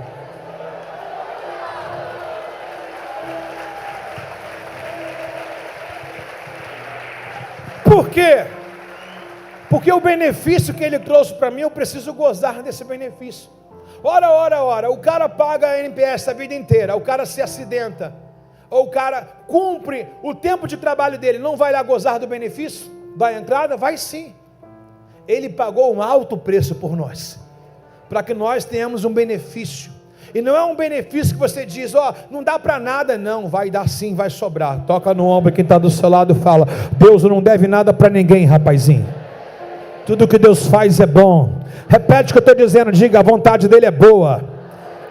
Por quê? Porque o benefício que ele trouxe para mim, eu preciso gozar desse benefício. Ora, o cara paga a NPS a vida inteira, o cara se acidenta, ou o cara cumpre o tempo de trabalho dele, não vai lá gozar do benefício da entrada? Vai sim. Ele pagou um alto preço por nós, para que nós tenhamos um benefício. E não é um benefício que você diz: ó, não dá para nada. Não, vai dar sim, vai sobrar. Toca no ombro quem está do seu lado e fala: Deus não deve nada para ninguém, rapazinho. Tudo que Deus faz é bom. Repete o que eu estou dizendo, diga: a vontade dele é boa,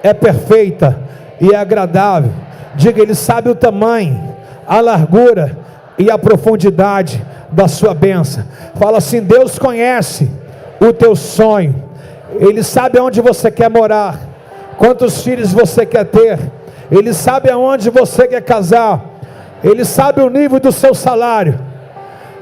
é perfeita e é agradável. Diga: ele sabe o tamanho, a largura e a profundidade da sua bênção. Fala assim: Deus conhece o teu sonho, ele sabe aonde você quer morar, quantos filhos você quer ter, ele sabe aonde você quer casar, ele sabe o nível do seu salário,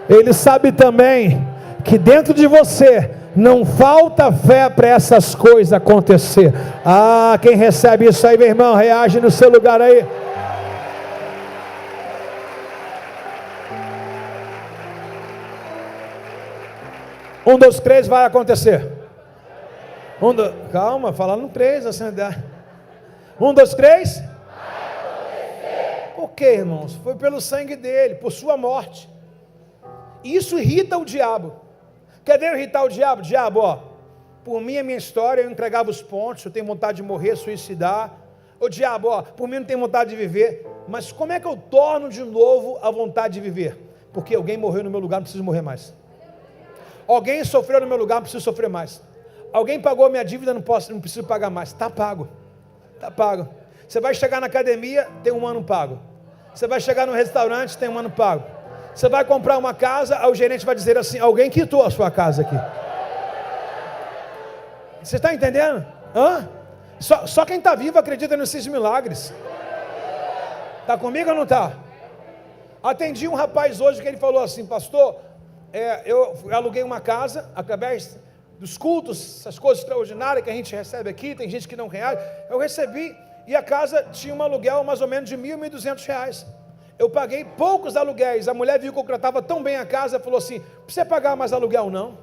ele sabe também que dentro de você não falta fé para essas coisas acontecer. Ah, quem recebe isso aí, meu irmão, reage no seu lugar aí. Um, dois, três, vai acontecer. Calma, falando três, assim dá. Um, dois, três. Por quê, irmãos? Foi pelo sangue dele, por sua morte. Isso irrita o diabo. Quer ver irritar o diabo? Diabo, ó, por mim, a minha história, eu entregava os pontos, eu tenho vontade de morrer, suicidar. Ô diabo, ó, por mim não tenho vontade de viver, mas como é que eu torno de novo a vontade de viver? Porque alguém morreu no meu lugar, não preciso morrer mais. Alguém sofreu no meu lugar, não preciso sofrer mais. Alguém pagou a minha dívida, não preciso pagar mais. Está pago. Está pago. Você vai chegar na academia, tem um ano pago. Você vai chegar no restaurante, tem um ano pago. Você vai comprar uma casa, aí o gerente vai dizer assim: alguém quitou a sua casa aqui. Você está entendendo? Hã? Só quem está vivo acredita nesses milagres. Está comigo ou não está? Atendi um rapaz hoje que ele falou assim: pastor, eu aluguei uma casa através dos cultos, essas coisas extraordinárias que a gente recebe aqui, tem gente que não reage. Eu recebi, e a casa tinha um aluguel mais ou menos de R$1.000, R$1.200. Eu paguei poucos aluguéis. A mulher viu que eu tratava tão bem a casa, falou assim: não precisa pagar mais aluguel não.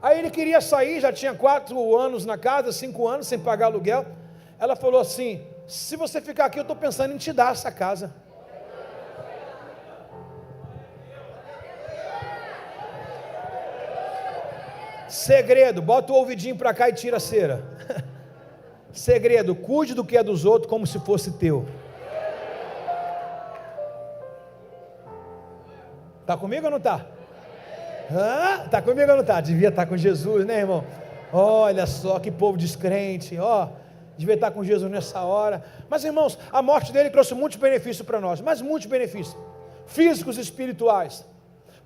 Aí ele queria sair, já tinha 4 anos na casa, 5 anos sem pagar aluguel. Ela falou assim: se você ficar aqui, eu estou pensando em te dar essa casa. Segredo, bota o ouvidinho para cá e tira a cera. Segredo: cuide do que é dos outros como se fosse teu. Está comigo ou não está? Está comigo ou não está? Devia estar com Jesus, né, irmão? Olha só que povo descrente, ó. Devia estar com Jesus nessa hora. Mas, irmãos, a morte dele trouxe muitos benefícios para nós, mas muitos benefícios físicos e espirituais.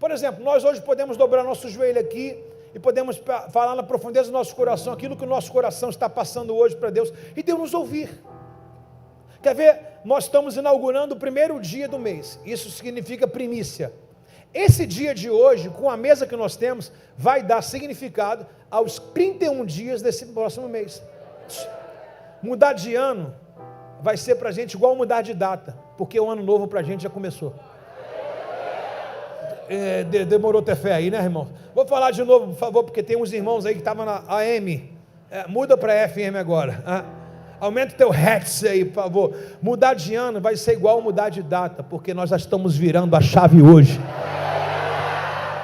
Por exemplo, nós hoje podemos dobrar nosso joelho aqui e podemos falar na profundeza do nosso coração aquilo que o nosso coração está passando hoje para Deus, e Deus nos ouvir. Quer ver? Nós estamos inaugurando o primeiro dia do mês. Isso significa primícia. Esse dia de hoje, com a mesa que nós temos, vai dar significado aos 31 dias desse próximo mês. Mudar de ano vai ser para a gente igual mudar de data, porque o ano novo para a gente já começou. Demorou ter fé aí, né, irmão? Vou falar de novo, por favor, porque tem uns irmãos aí que estavam na AM. Muda para FM agora. Aumenta o teu hertz aí, por favor. Mudar de ano vai ser igual mudar de data, porque nós já estamos virando a chave hoje.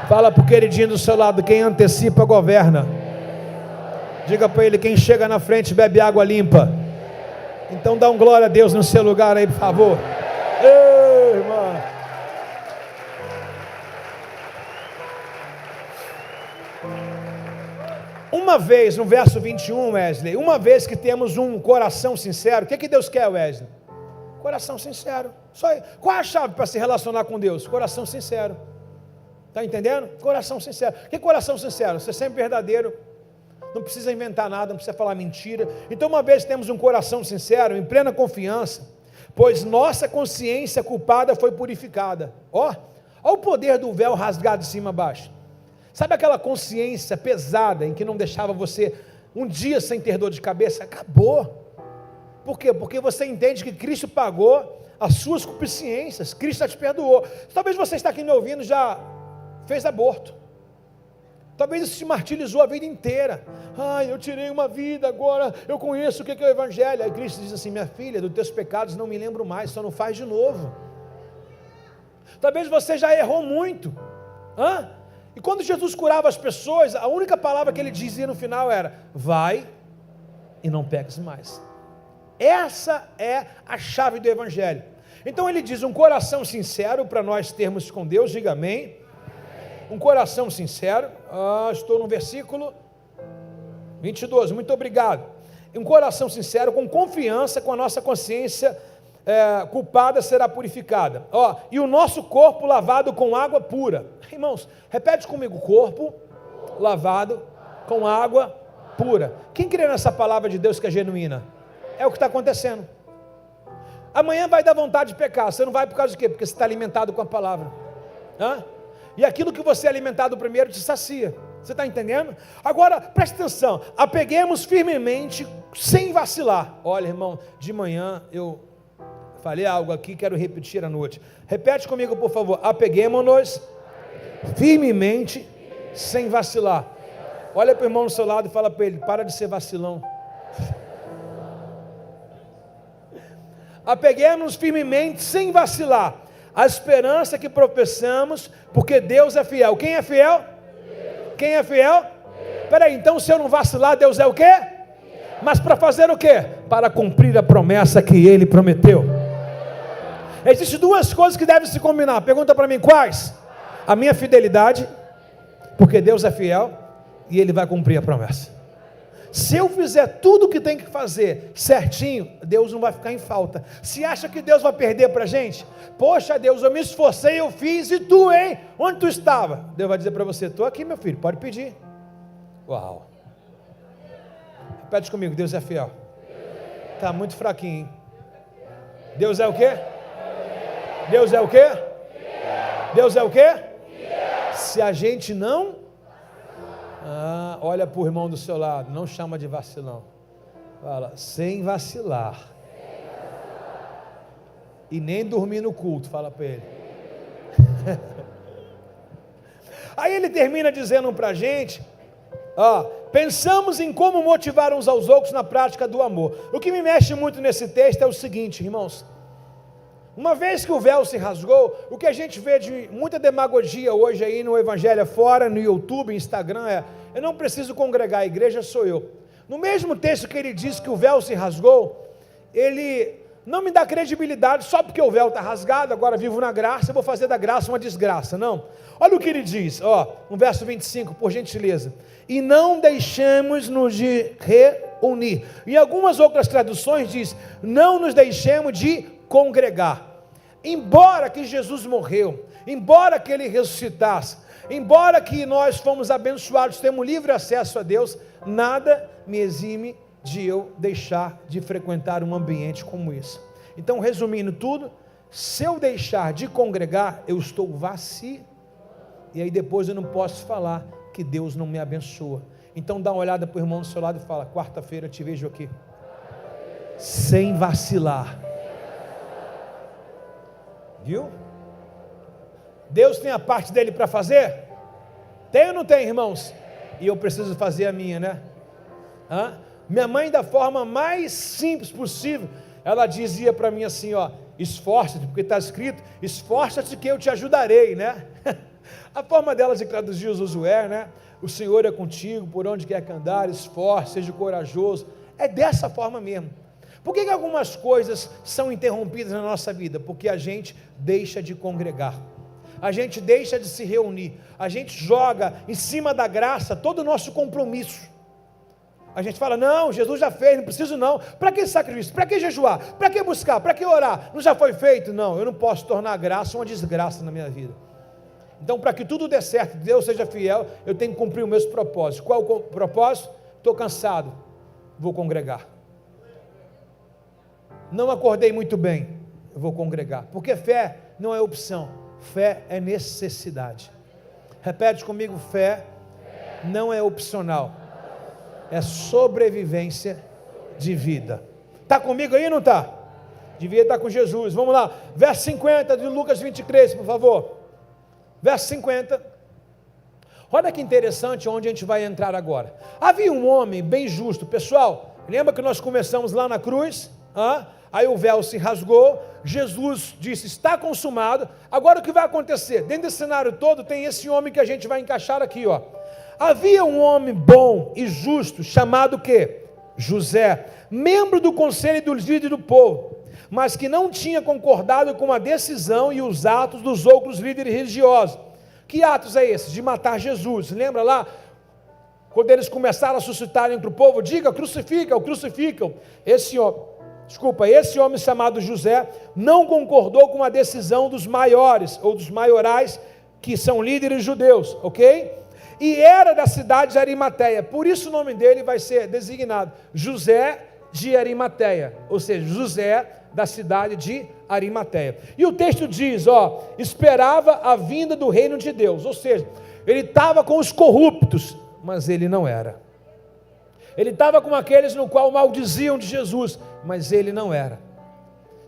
Fala pro queridinho do seu lado, quem antecipa governa. Diga para ele, quem chega na frente bebe água limpa. Então dá um glória a Deus no seu lugar aí, por favor. Ei, irmão. Uma vez, no verso 21, Wesley, uma vez que temos um coração sincero, o que Deus quer, Wesley? Coração sincero. Qual é a chave para se relacionar com Deus? Coração sincero. Está entendendo? Coração sincero. O que é coração sincero? Ser sempre verdadeiro. Não precisa inventar nada, não precisa falar mentira. Então, uma vez que temos um coração sincero, em plena confiança, pois nossa consciência culpada foi purificada. Olha o poder do véu rasgado de cima a baixo. Sabe aquela consciência pesada em que não deixava você um dia sem ter dor de cabeça? Acabou. Por quê? Porque você entende que Cristo pagou as suas consciências, Cristo já te perdoou. Talvez você está aqui me ouvindo já fez aborto. Talvez isso te martirizou a vida inteira. Eu tirei uma vida, agora eu conheço o que é o Evangelho. Aí Cristo diz assim, minha filha, dos teus pecados não me lembro mais, só não faz de novo. Talvez você já errou muito. E quando Jesus curava as pessoas, a única palavra que ele dizia no final era, vai e não peques mais. Essa é a chave do Evangelho. Então ele diz, um coração sincero para nós termos com Deus, diga amém. Um coração sincero, estou no versículo 22, muito obrigado. Um coração sincero, com confiança, com a nossa consciência culpada será purificada. E o nosso corpo lavado com água pura. Irmãos, repete comigo, corpo lavado com água pura. Quem crê nessa palavra de Deus que é genuína? É o que está acontecendo. Amanhã vai dar vontade de pecar, você não vai por causa de quê? Porque você está alimentado com a palavra. E aquilo que você é alimentado primeiro te sacia. Você está entendendo? Agora, preste atenção, apeguemos firmemente, sem vacilar. Olha, irmão, de manhã eu falei algo aqui, quero repetir à noite. Repete comigo, por favor. Apeguemos-nos firmemente, sem vacilar. Olha para o irmão do seu lado e fala para ele, para de ser vacilão. Apeguemos-nos firmemente, sem vacilar, a esperança que professamos, porque Deus é fiel. Quem é fiel? Quem é fiel? Peraí, então se eu não vacilar, Deus é o quê? Mas para fazer o quê? Para cumprir a promessa que Ele prometeu. Existem duas coisas que devem se combinar. Pergunta para mim quais? A minha fidelidade, porque Deus é fiel e Ele vai cumprir a promessa. Se eu fizer tudo o que tem que fazer certinho, Deus não vai ficar em falta. Se acha que Deus vai perder para a gente? Poxa Deus, eu me esforcei, eu fiz, e tu, hein? Onde tu estava? Deus vai dizer para você, estou aqui meu filho, pode pedir. Uau. Repete comigo, Deus é fiel. Está muito fraquinho, hein? Deus é o quê? Deus é o quê? Deus é o quê? Se a gente não... olha para o irmão do seu lado, não chama de vacilão. Fala, sem vacilar. E nem dormir no culto, fala para ele. Aí ele termina dizendo para a gente, pensamos em como motivar uns aos outros na prática do amor. O que me mexe muito nesse texto é o seguinte, irmãos. Uma vez que o véu se rasgou, o que a gente vê de muita demagogia hoje aí no Evangelho fora, no YouTube, Instagram, eu não preciso congregar, a igreja sou eu. No mesmo texto que ele diz que o véu se rasgou, ele não me dá credibilidade só porque o véu está rasgado, agora vivo na graça, eu vou fazer da graça uma desgraça, não. Olha o que ele diz, no verso 25, por gentileza. E não deixemos-nos de reunir. Em algumas outras traduções diz, não nos deixemos de congregar. Embora que Jesus morreu, embora que Ele ressuscitasse, embora que nós fomos abençoados, temos livre acesso a Deus, nada me exime de eu deixar de frequentar um ambiente como esse. Então, resumindo tudo, se eu deixar de congregar, eu estou vazio, e aí depois eu não posso falar que Deus não me abençoa. Então dá uma olhada para o irmão do seu lado e fala, quarta-feira eu te vejo aqui, sem vacilar. Viu? Deus tem a parte dele para fazer? Tem ou não tem, irmãos? E eu preciso fazer a minha, né? Minha mãe, da forma mais simples possível, ela dizia para mim assim, ó, esforça-te, porque está escrito, esforça-te que eu te ajudarei, né? A forma dela de traduzir os Josué, né? O Senhor é contigo, por onde quer que andar, esforce, seja corajoso. É dessa forma mesmo. Por que algumas coisas são interrompidas na nossa vida? Porque a gente deixa de congregar, a gente deixa de se reunir, a gente joga em cima da graça todo o nosso compromisso. A gente fala, não, Jesus já fez, não preciso não. Para que sacrifício? Para que jejuar? Para que buscar? Para que orar? Não já foi feito? Não, eu não posso tornar a graça uma desgraça na minha vida. Então, para que tudo dê certo, Deus seja fiel, eu tenho que cumprir os meus propósitos. Qual o propósito? Estou cansado, vou congregar. Não acordei muito bem, eu vou congregar. Porque fé não é opção, fé é necessidade. Repete comigo, fé não é opcional, é sobrevivência de vida. Está comigo aí ou não está? Devia estar com Jesus. Vamos lá, verso 50 de Lucas 23, por favor. Verso 50. Olha que interessante onde a gente vai entrar agora. Havia um homem bem justo. Pessoal, lembra que nós começamos lá na cruz? Aí o véu se rasgou, Jesus disse, está consumado. Agora o que vai acontecer? Dentro desse cenário todo tem esse homem que a gente vai encaixar aqui, ó. Havia um homem bom e justo, chamado o quê? José, membro do conselho dos líderes do povo, mas que não tinha concordado com a decisão e os atos dos outros líderes religiosos. Que atos é esses? De matar Jesus. Lembra lá? Quando eles começaram a suscitar entre o povo, diga, crucificam, crucificam. Esse homem chamado José não concordou com a decisão dos maiores, ou dos maiorais, que são líderes judeus, ok? E era da cidade de Arimateia, por isso o nome dele vai ser designado José de Arimateia, ou seja, José da cidade de Arimateia. E o texto diz, ó, esperava a vinda do reino de Deus, ou seja, ele estava com os corruptos, mas ele não era. Ele estava com aqueles no qual maldiziam de Jesus, mas ele não era.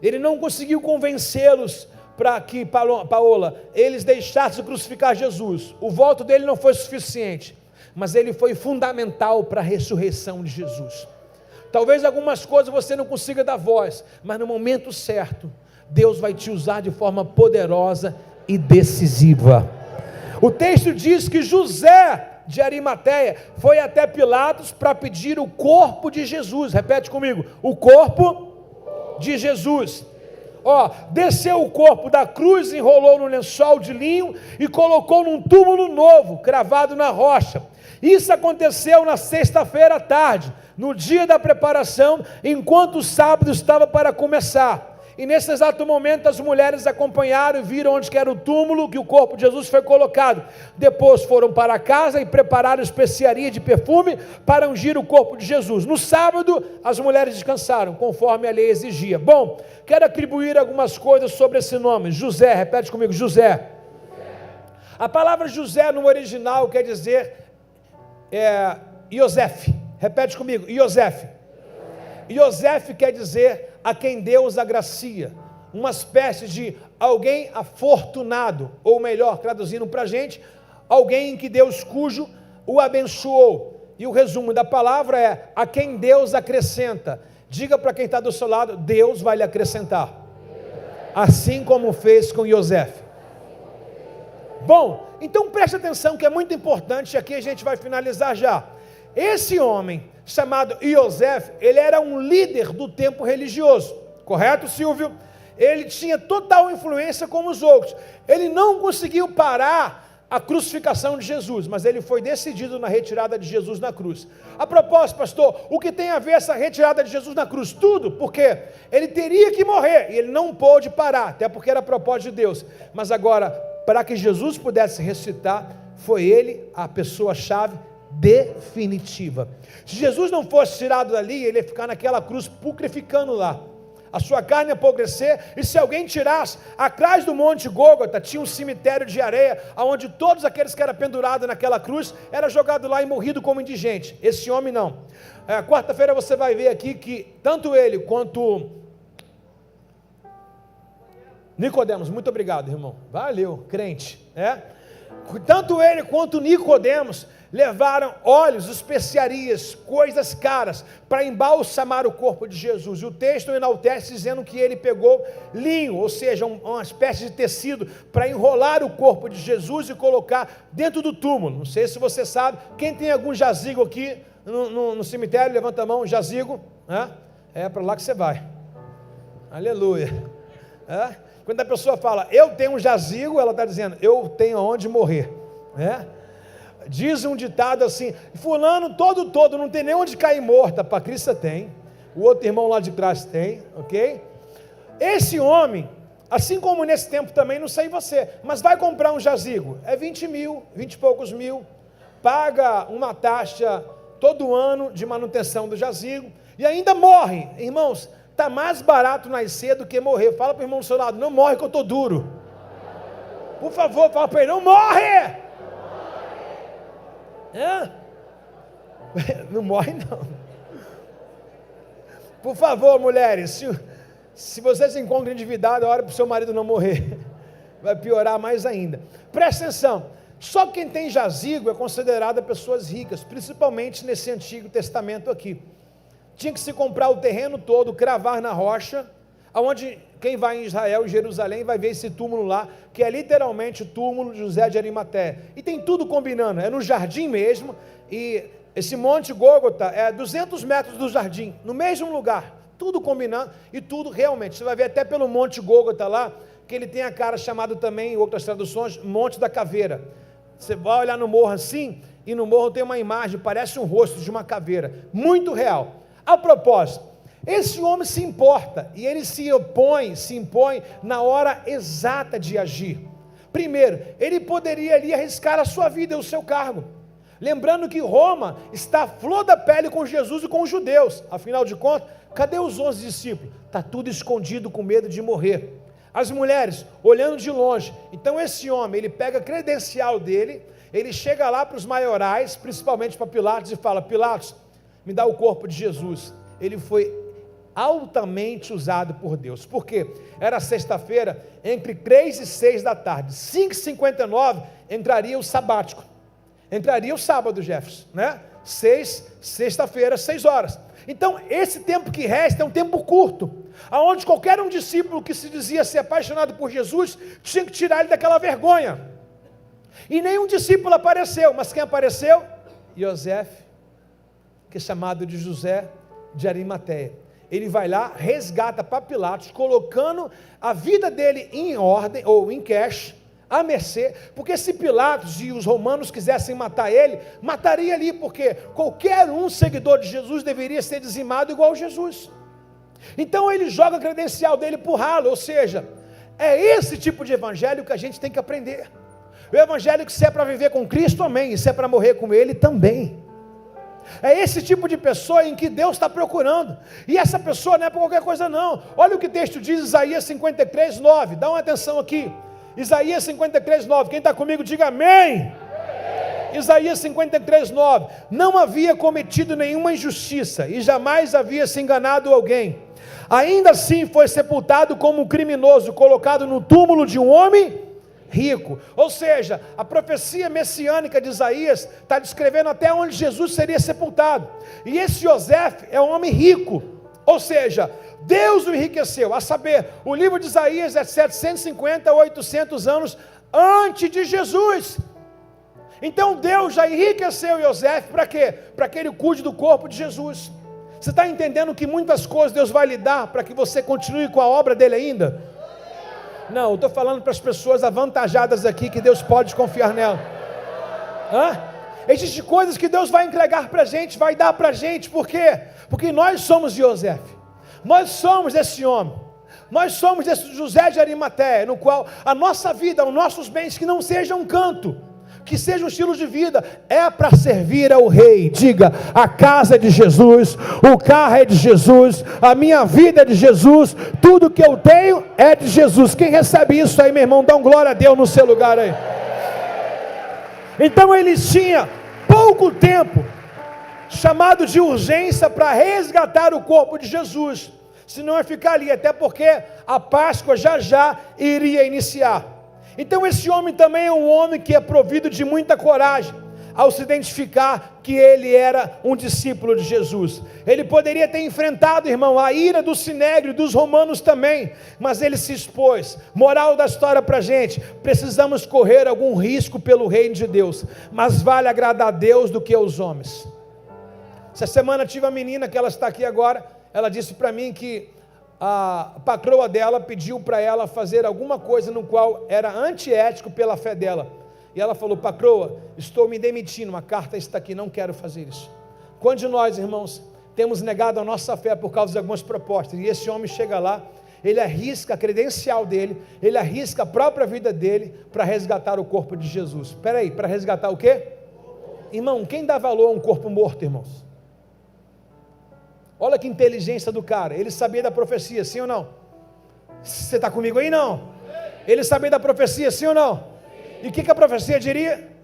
Ele não conseguiu convencê-los para que, Paola, eles deixassem de crucificar Jesus. O voto dele não foi suficiente, mas ele foi fundamental para a ressurreição de Jesus. Talvez algumas coisas você não consiga dar voz, mas no momento certo, Deus vai te usar de forma poderosa e decisiva. O texto diz que José de Arimateia foi até Pilatos para pedir o corpo de Jesus. Repete comigo, o corpo de Jesus. Ó, desceu o corpo da cruz, enrolou no lençol de linho e colocou num túmulo novo, cravado na rocha. Isso aconteceu na sexta-feira à tarde, no dia da preparação, enquanto o sábado estava para começar. E nesse exato momento as mulheres acompanharam e viram onde que era o túmulo que o corpo de Jesus foi colocado. Depois foram para casa e prepararam especiaria de perfume para ungir o corpo de Jesus. No sábado as mulheres descansaram, conforme a lei exigia. Bom, quero atribuir algumas coisas sobre esse nome, José. Repete comigo, José. A palavra José no original quer dizer Iosef. Repete comigo, Iosef. Iosef quer dizer a quem Deus agracia, uma espécie de alguém afortunado, ou melhor, traduzindo para a gente, alguém que Deus cujo o abençoou. E o resumo da palavra é, a quem Deus acrescenta. Diga para quem está do seu lado, Deus vai lhe acrescentar, assim como fez com Iosef. Bom, então preste atenção que é muito importante, aqui a gente vai finalizar já. Esse homem chamado Iosef, ele era um líder do tempo religioso, correto, Silvio? Ele tinha total influência como os outros. Ele não conseguiu parar a crucificação de Jesus, mas ele foi decidido na retirada de Jesus na cruz. A propósito, pastor, o que tem a ver essa retirada de Jesus na cruz? Tudo, porque ele teria que morrer, e ele não pôde parar, até porque era propósito de Deus. Mas agora, para que Jesus pudesse ressuscitar, foi ele a pessoa-chave definitiva. Se Jesus não fosse tirado dali, ele ia ficar naquela cruz putreficando lá, a sua carne ia apodrecer, e se alguém tirasse, atrás do monte Gólgota tinha um cemitério de areia, onde todos aqueles que eram pendurados naquela cruz, era jogado lá e morrido como indigente. Esse homem não. Quarta-feira você vai ver aqui que tanto ele quanto Nicodemos, muito obrigado, irmão. Valeu, crente. Tanto ele quanto Nicodemos levaram óleos, especiarias, coisas caras, para embalsamar o corpo de Jesus. E o texto enaltece dizendo que ele pegou linho, ou seja, uma espécie de tecido, para enrolar o corpo de Jesus e colocar dentro do túmulo. Não sei se você sabe, quem tem algum jazigo aqui no cemitério, levanta a mão, jazigo, é para lá que você vai. Aleluia. Quando a pessoa fala, eu tenho um jazigo, ela está dizendo, eu tenho aonde morrer. Diz um ditado assim, fulano todo, não tem nem onde cair morta. Patrícia tem, o outro irmão lá de trás tem, ok? Esse homem, assim como nesse tempo também, não sei você, mas vai comprar um jazigo, é 20 mil, 20 e poucos mil, paga uma taxa todo ano de manutenção do jazigo, e ainda morre. Irmãos, está mais barato nascer do que morrer. Fala para o irmão do seu lado, não morre que eu estou duro. Por favor, fala para ele, não morre! Não morre não. Por favor, mulheres, se vocês se encontram endividados, ora para o seu marido não morrer. Vai piorar mais ainda. Presta atenção, só quem tem jazigo é considerado pessoas ricas, principalmente nesse Antigo Testamento aqui. Tinha que se comprar o terreno todo, cravar na rocha, aonde quem vai em Israel, em Jerusalém, vai ver esse túmulo lá, que é literalmente o túmulo de José de Arimateia. E tem tudo combinando, é no jardim mesmo, e esse Monte Gólgota é 200 metros do jardim, no mesmo lugar, tudo combinando, e tudo realmente, você vai ver até pelo Monte Gólgota lá, que ele tem a cara chamado também, em outras traduções, Monte da Caveira. Você vai olhar no morro assim, e no morro tem uma imagem, parece um rosto de uma caveira, muito real. A propósito, esse homem se importa, e ele se impõe na hora exata de agir. Primeiro, ele poderia ali arriscar a sua vida e o seu cargo, lembrando que Roma está à flor da pele com Jesus e com os judeus. Afinal de contas, cadê os 11 discípulos? Está tudo escondido com medo de morrer. As mulheres olhando de longe. Então esse homem, ele pega a credencial dele, ele chega lá para os maiorais, principalmente para Pilatos, e fala, Pilatos, me dá o corpo de Jesus. Ele foi altamente usado por Deus. Por quê? Era sexta-feira, entre 3 e 6 da tarde, 5h59 entraria o sabático, entraria o sábado, Jefferson, sexta-feira, 6 horas. Então esse tempo que resta é um tempo curto, aonde qualquer um discípulo que se dizia ser apaixonado por Jesus, tinha que tirar ele daquela vergonha, e nenhum discípulo apareceu, mas quem apareceu? Yosef, que é chamado de José de Arimateia. Ele vai lá, resgata para Pilatos, colocando a vida dele em ordem, ou em cash, à mercê, porque se Pilatos e os romanos quisessem matar ele, mataria ali, porque qualquer um seguidor de Jesus deveria ser dizimado igual Jesus. Então ele joga a credencial dele por ralo, ou seja, é esse tipo de evangelho que a gente tem que aprender. O evangelho que se é para viver com Cristo, amém, e se é para morrer com Ele, também. É esse tipo de pessoa em que Deus está procurando, e essa pessoa não é para qualquer coisa não. Olha o que o texto diz, Isaías 53:9, dá uma atenção aqui, Isaías 53:9, quem está comigo diga amém. Isaías 53:9, não havia cometido nenhuma injustiça, e jamais havia se enganado alguém, ainda assim foi sepultado como um criminoso, colocado no túmulo de um homem rico. Ou seja, a profecia messiânica de Isaías está descrevendo até onde Jesus seria sepultado, e esse Yosef é um homem rico, ou seja, Deus o enriqueceu, a saber, o livro de Isaías é 750 a 800 anos antes de Jesus. Então Deus já enriqueceu Yosef para quê? Para que ele cuide do corpo de Jesus. Você está entendendo que muitas coisas Deus vai lhe dar para que você continue com a obra dele ainda? Não, eu estou falando para as pessoas avantajadas aqui, que Deus pode confiar nela. Existem coisas que Deus vai entregar para a gente, vai dar para a gente, por quê? Porque nós somos Yosef, nós somos esse homem, nós somos esse José de Arimateia, no qual a nossa vida, os nossos bens, que não sejam um canto, que seja um estilo de vida, é para servir ao rei. Diga, a casa é de Jesus, o carro é de Jesus, a minha vida é de Jesus, tudo que eu tenho é de Jesus. Quem recebe isso aí, meu irmão, dá um glória a Deus no seu lugar aí. Então eles tinham pouco tempo, chamado de urgência, para resgatar o corpo de Jesus. senão é ficar ali, até porque a Páscoa já iria iniciar. Então esse homem também é um homem que é provido de muita coragem, ao se identificar que ele era um discípulo de Jesus. Ele poderia ter enfrentado, irmão, a ira do sinédrio, dos romanos também, mas ele se expôs. Moral da história para a gente: precisamos correr algum risco pelo reino de Deus, mas vale agradar a Deus do que aos homens. Essa semana tive uma menina, que ela está aqui agora, ela disse para mim que a patroa dela pediu para ela fazer alguma coisa no qual era antiético pela fé dela. E ela falou: patroa, estou me demitindo, a carta está aqui, não quero fazer isso. Quantos de nós, irmãos, temos negado a nossa fé por causa de algumas propostas? E esse homem chega lá, ele arrisca a credencial dele, ele arrisca a própria vida dele para resgatar o corpo de Jesus. Espera aí, para resgatar o quê? Irmão, quem dá valor a um corpo morto, irmãos? Olha que inteligência do cara. Ele sabia da profecia, sim ou não? Você está comigo aí? Não. Ele sabia da profecia, sim ou não? E o que a profecia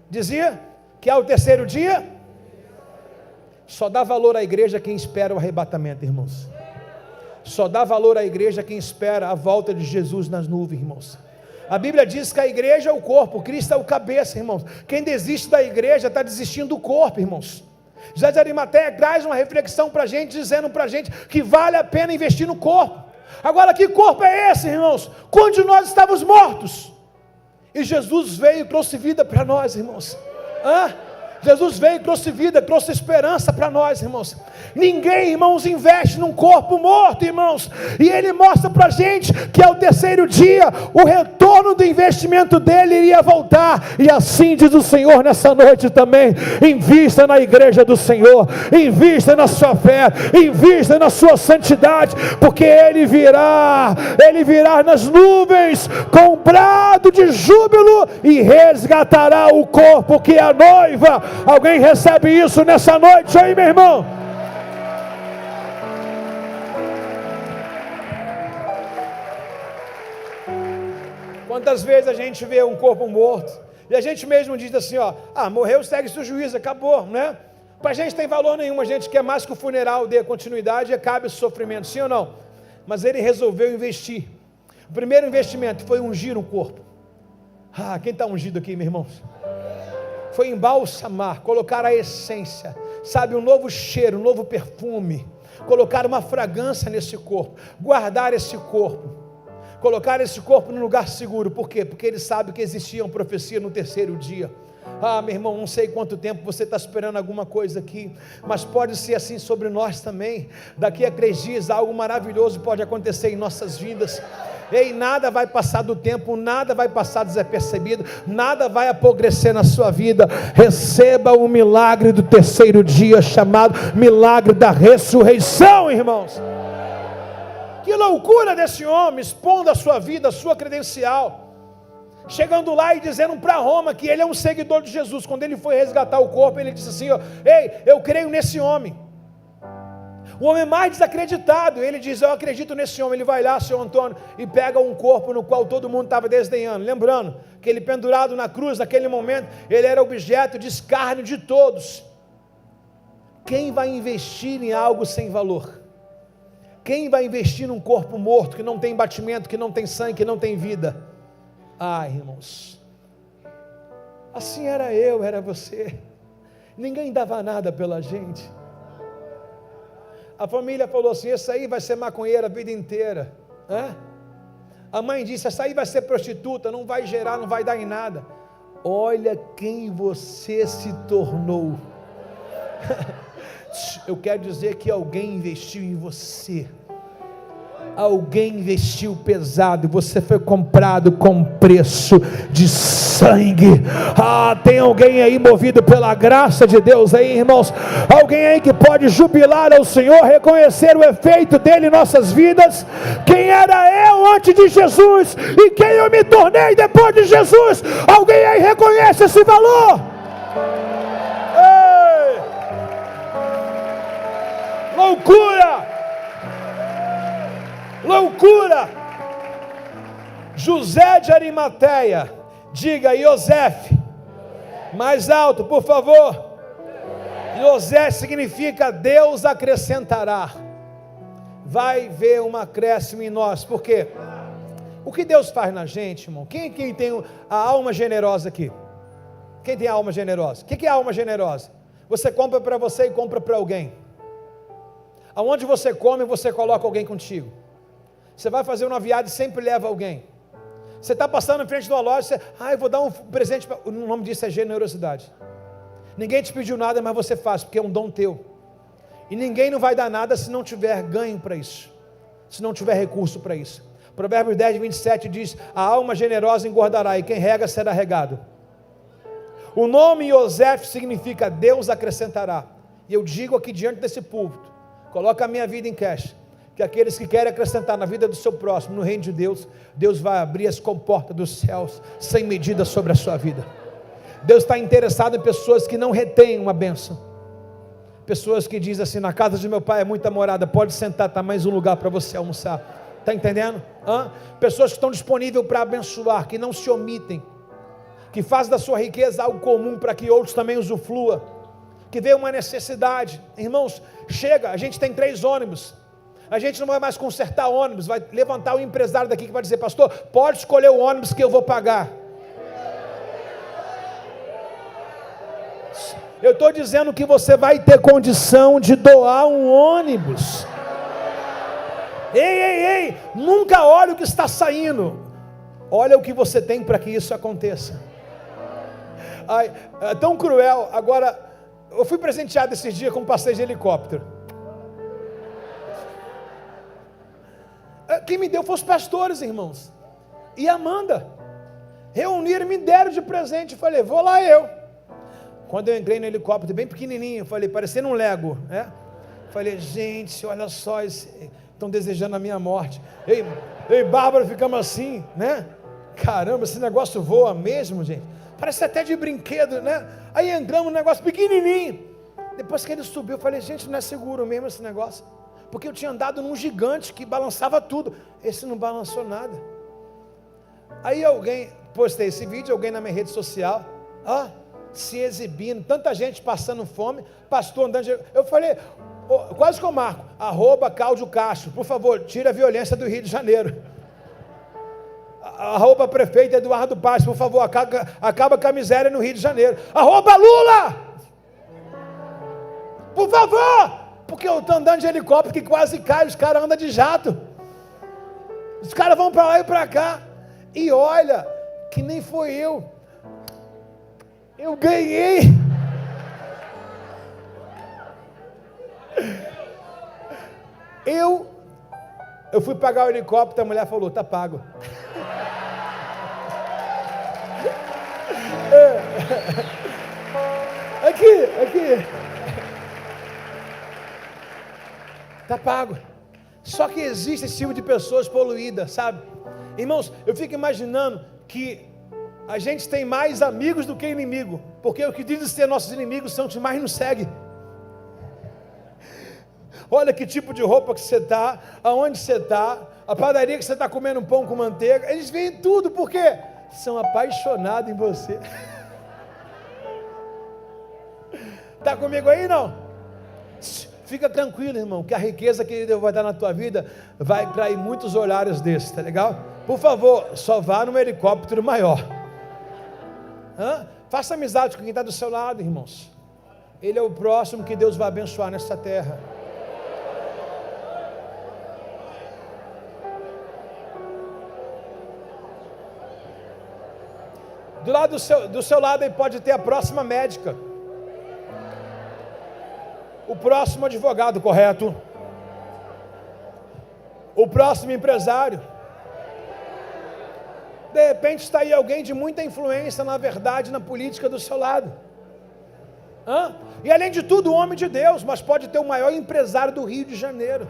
dizia? Que ao terceiro dia, só dá valor à igreja quem espera o arrebatamento, irmãos. Só dá valor à igreja quem espera a volta de Jesus nas nuvens, irmãos. A Bíblia diz que a igreja é o corpo, Cristo é o cabeça, irmãos. Quem desiste da igreja está desistindo do corpo, irmãos. José de Arimateia traz uma reflexão para a gente, dizendo para a gente que vale a pena investir no corpo. Agora, que corpo é esse, irmãos? Quando nós estávamos mortos, e Jesus veio e trouxe vida para nós, irmãos. Jesus veio e trouxe vida, trouxe esperança para nós, irmãos. Ninguém, irmãos, investe num corpo morto, irmãos. E ele mostra para a gente que ao terceiro dia o retorno do investimento dele iria voltar. E assim diz o Senhor nessa noite também: invista na igreja do Senhor, invista na sua fé, invista na sua santidade, porque ele virá nas nuvens com um brado de júbilo e resgatará o corpo que é a noiva. Alguém recebe isso nessa noite aí, meu irmão? Quantas vezes a gente vê um corpo morto e a gente mesmo diz assim, morreu, segue-se o juízo, acabou, né? Para a gente tem valor nenhum, a gente quer mais que o funeral dê continuidade e acabe o sofrimento, sim ou não? Mas ele resolveu investir. O primeiro investimento foi ungir um corpo. Quem está ungido aqui, meus irmãos? Foi embalsamar, colocar a essência, sabe, um novo cheiro, um novo perfume, colocar uma fragrância nesse corpo, guardar esse corpo, colocar esse corpo num lugar seguro. Por quê? Porque ele sabe que existia uma profecia no terceiro dia. Meu irmão, não sei quanto tempo você está esperando alguma coisa aqui, mas pode ser assim sobre nós também. Daqui a 3 dias algo maravilhoso pode acontecer em nossas vidas. Ei, nada vai passar do tempo, nada vai passar desapercebido, nada vai apodrecer na sua vida. Receba o milagre do terceiro dia, chamado milagre da ressurreição, irmãos. Que loucura desse homem, expondo a sua vida, a sua credencial, chegando lá e dizendo para Roma que ele é um seguidor de Jesus. Quando ele foi resgatar o corpo, ele disse assim, ei, eu creio nesse homem. O homem mais desacreditado, ele diz, eu acredito nesse homem. Ele vai lá, seu Antônio, e pega um corpo no qual todo mundo estava desdenhando, lembrando que ele pendurado na cruz, naquele momento, ele era objeto de escárnio de todos. Quem vai investir em algo sem valor? Quem vai investir num corpo morto, que não tem batimento, que não tem sangue, que não tem vida? Irmãos, assim era eu, era você. Ninguém dava nada pela gente. A família falou assim, esse aí vai ser maconheiro a vida inteira. A mãe disse, essa aí vai ser prostituta, não vai gerar, não vai dar em nada. Olha quem você se tornou. Eu quero dizer que alguém investiu em você. Alguém investiu pesado, você foi comprado com preço de sangue. Tem alguém aí movido pela graça de Deus aí, irmãos? Alguém aí que pode jubilar ao Senhor, reconhecer o efeito dele em nossas vidas? Quem era eu antes de Jesus e quem eu me tornei depois de Jesus? Alguém aí reconhece esse valor? Ei! Loucura! Loucura! José de Arimateia, diga Iosef, mais alto por favor. Iosef significa Deus acrescentará. vai ver um acréscimo em nós. Por quê? O que Deus faz na gente, irmão? Quem tem a alma generosa aqui? Quem tem a alma generosa? O que é a alma generosa? Você compra para você e compra para alguém. Aonde você come, você coloca alguém contigo. Você vai fazer uma viagem e sempre leva alguém. Você está passando em frente de uma loja, eu vou dar um presente, o nome disso é generosidade. Ninguém te pediu nada, mas você faz, porque é um dom teu. E ninguém não vai dar nada se não tiver ganho para isso, se não tiver recurso para isso. Provérbios 10, 27 diz, a alma generosa engordará, e quem rega será regado. O nome Yosef significa Deus acrescentará. E eu digo aqui diante desse púlpito, coloca a minha vida em cash, que aqueles que querem acrescentar na vida do seu próximo, no reino de Deus, Deus vai abrir as comportas dos céus, sem medida sobre a sua vida. Deus está interessado em pessoas que não retêm uma bênção. Pessoas que dizem assim, na casa de meu pai é muita morada, pode sentar, está mais um lugar para você almoçar. Está entendendo? Pessoas que estão disponíveis para abençoar, que não se omitem, que fazem da sua riqueza algo comum para que outros também usufruam, que vê uma necessidade. Irmãos, chega, a gente tem 3 ônibus, a gente não vai mais consertar ônibus, vai levantar um empresário daqui que vai dizer, pastor, pode escolher o ônibus que eu vou pagar. Eu estou dizendo que você vai ter condição de doar um ônibus. Ei, nunca olhe o que está saindo, olha o que você tem para que isso aconteça. É tão cruel. Agora, eu fui presenteado esses dias com um passeio de helicóptero. Quem me deu foi os pastores, irmãos, e Amanda, reuniram e me deram de presente. Eu falei, vou lá eu. Quando eu entrei no helicóptero, bem pequenininho, eu falei, parecendo um Lego, falei, gente, olha só, estão desejando a minha morte. Eu e Bárbara ficamos assim, caramba, esse negócio voa mesmo, gente, parece até de brinquedo, aí entramos num negócio pequenininho. Depois que ele subiu, eu falei, gente, não é seguro mesmo esse negócio, porque eu tinha andado num gigante que balançava tudo, esse não balançou nada. Aí alguém, postei esse vídeo, alguém na minha rede social, se exibindo, tanta gente passando fome, pastor andando, eu falei, quase que eu marco, @Cláudio Castro, por favor, tira a violência do Rio de Janeiro, @prefeito Eduardo Paz, por favor, acaba com a miséria no Rio de Janeiro, @Lula, por favor, porque eu estou andando de helicóptero que quase cai, os caras andam de jato, os caras vão para lá e para cá, e olha, que nem foi eu ganhei. Eu fui pagar o helicóptero, a mulher falou, tá pago. Aqui. Tá pago. Só que existe esse tipo de pessoas poluídas, sabe? Irmãos, eu fico imaginando que a gente tem mais amigos do que inimigo, porque o que dizem ser nossos inimigos são os que mais nos seguem. Olha que tipo de roupa que você está, aonde você está, a padaria que você está comendo um pão com manteiga, eles veem tudo, porque são apaixonados em você. Está comigo aí, não? Fica tranquilo, irmão, que a riqueza que Deus vai dar na tua vida vai atrair muitos horários desses, tá legal? Por favor, só vá num helicóptero maior. Faça amizade com quem está do seu lado, irmãos. Ele é o próximo que Deus vai abençoar nessa terra. Do lado do seu lado aí pode ter a próxima médica, o próximo advogado, correto? O próximo empresário. De repente está aí alguém de muita influência, na verdade, na política do seu lado. E além de tudo, homem de Deus, mas pode ter o maior empresário do Rio de Janeiro.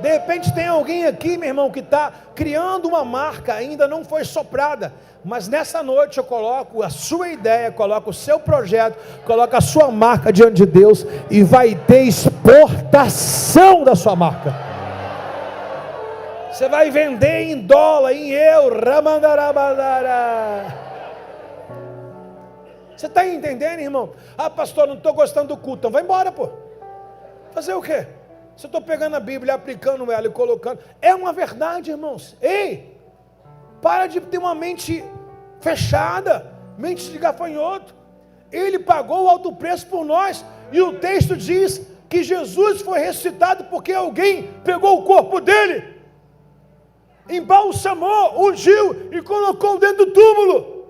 De repente tem alguém aqui, meu irmão, que está criando uma marca, ainda não foi soprada, mas nessa noite eu coloco a sua ideia, coloco o seu projeto, coloco a sua marca diante de Deus, e vai ter exportação da sua marca. Você vai vender em dólar, em euro, ramandarabadara. Você está entendendo, irmão? Pastor, não estou gostando do culto, então vai embora, pô. Fazer o quê? Se eu estou pegando a Bíblia, aplicando ela e colocando, é uma verdade, irmãos. Ei, para de ter uma mente fechada, mente de gafanhoto. Ele pagou o alto preço por nós, e o texto diz que Jesus foi ressuscitado porque alguém pegou o corpo dele, embalsamou, ungiu e colocou dentro do túmulo.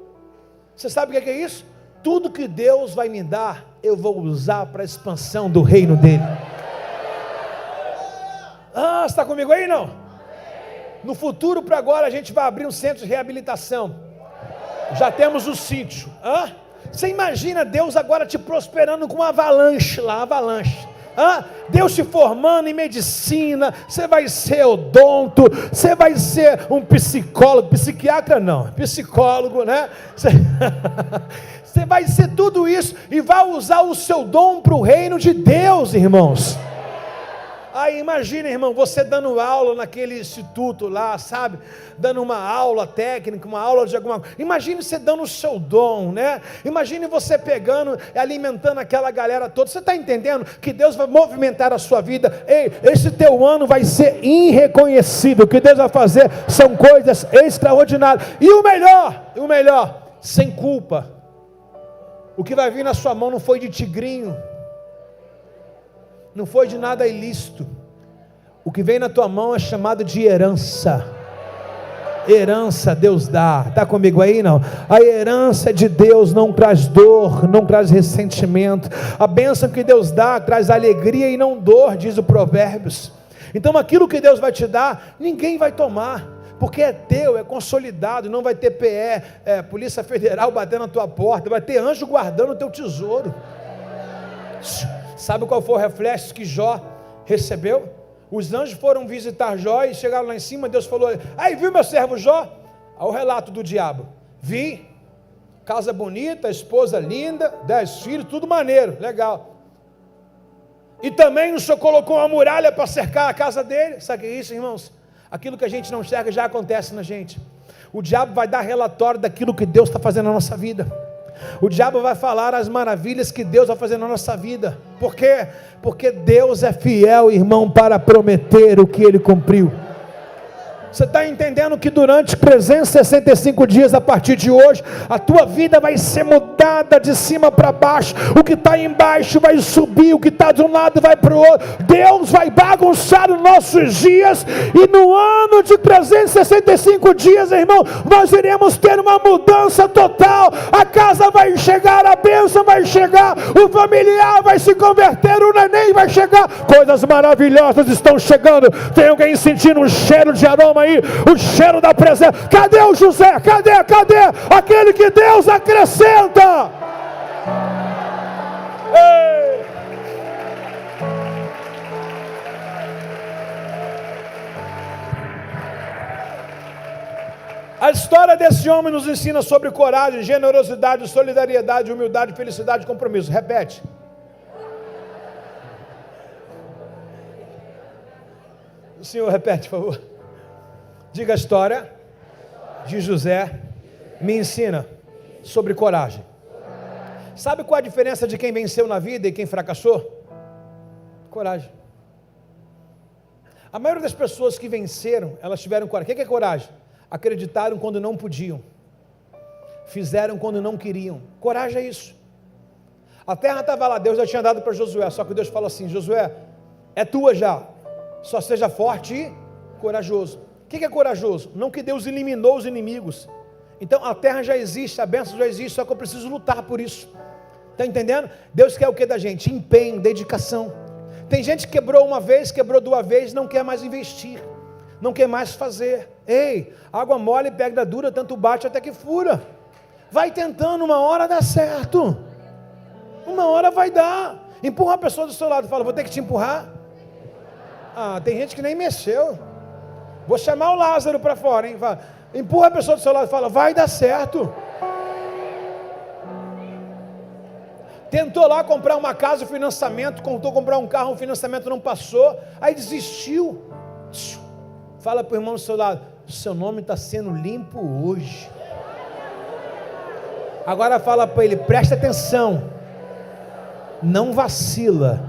Você sabe o que é isso? Tudo que Deus vai me dar, eu vou usar para a expansão do reino dele. Você está comigo aí, não? No futuro, para agora, a gente vai abrir um centro de reabilitação. Já temos o sítio. Você imagina Deus agora te prosperando com uma avalanche lá, avalanche. Deus te formando em medicina, você vai ser odonto, você vai ser um psicólogo, psiquiatra não, psicólogo, né? Você vai ser tudo isso e vai usar o seu dom para o reino de Deus, irmãos. Aí imagina, irmão, você dando aula naquele instituto lá, sabe? Dando uma aula técnica, uma aula de alguma coisa. Imagine você dando o seu dom, né? Imagine você pegando e alimentando aquela galera toda. Você está entendendo que Deus vai movimentar a sua vida? Ei, esse teu ano vai ser irreconhecido. O que Deus vai fazer são coisas extraordinárias. E o melhor, sem culpa. O que vai vir na sua mão não foi de tigrinho. Não foi de nada ilícito. O que vem na tua mão é chamado de herança. Herança Deus dá. Está comigo aí, não? A herança de Deus não traz dor, não traz ressentimento. A bênção que Deus dá traz alegria e não dor, diz o Provérbios. Então aquilo que Deus vai te dar, ninguém vai tomar, porque é teu, é consolidado. Não vai ter PE, Polícia Federal batendo na tua porta. Vai ter anjo guardando o teu tesouro. Sabe qual foi o reflexo que Jó recebeu? Os anjos foram visitar Jó e chegaram lá em cima. Deus falou: aí, viu meu servo Jó? Aí o relato do diabo: vi, casa bonita, esposa linda, 10 filhos, tudo maneiro, legal. E também o Senhor colocou uma muralha para cercar a casa dele. Sabe o que é isso, irmãos? Aquilo que a gente não enxerga já acontece na gente. O diabo vai dar relatório daquilo que Deus está fazendo na nossa vida. O diabo vai falar as maravilhas que Deus vai fazer na nossa vida. Por quê? Porque Deus é fiel, irmão, para prometer o que Ele cumpriu. Você está entendendo que durante 365 dias a partir de hoje, a tua vida vai ser mudada de cima para baixo. O que está embaixo vai subir, o que está de um lado vai para o outro. Deus vai bagunçar os nossos dias, e no ano de 365 dias, irmão, nós iremos ter uma mudança total. A casa vai chegar, a bênção vai chegar, o familiar vai se converter, o neném vai chegar. Coisas maravilhosas estão chegando. Tem alguém sentindo um cheiro de aroma aí, o cheiro da presença? Cadê o José? Cadê aquele que Deus acrescenta? Ei! A história desse homem nos ensina sobre coragem, generosidade, solidariedade, humildade, felicidade e compromisso. Repete. O senhor repete, por favor. Diga: a história de José me ensina sobre coragem. Sabe qual a diferença de quem venceu na vida e quem fracassou? Coragem. A maioria das pessoas que venceram, elas tiveram coragem. O que é coragem? Acreditaram quando não podiam, fizeram quando não queriam. Coragem é isso. A terra estava lá, Deus já tinha dado para Josué, só que Deus falou assim: Josué, é tua já, só seja forte e corajoso. O que é corajoso? Não que Deus eliminou os inimigos. Então a terra já existe, a bênção já existe, só que eu preciso lutar por isso. Está entendendo? Deus quer o que da gente? Empenho, dedicação. Tem gente que quebrou uma vez, quebrou 2 vezes, não quer mais investir, não quer mais fazer. Ei, água mole, pedra dura, tanto bate até que fura. Vai tentando, uma hora dá certo. Uma hora vai dar. Empurra a pessoa do seu lado e fala: vou ter que te empurrar. Tem gente que nem mexeu. Vou chamar o Lázaro para fora, hein? Fala, empurra a pessoa do seu lado e fala: vai dar certo. Tentou lá comprar uma casa, o financiamento, tentou comprar um carro, o financiamento não passou, aí desistiu. Fala para o irmão do seu lado: seu nome está sendo limpo hoje. Agora fala para ele: presta atenção, não vacila,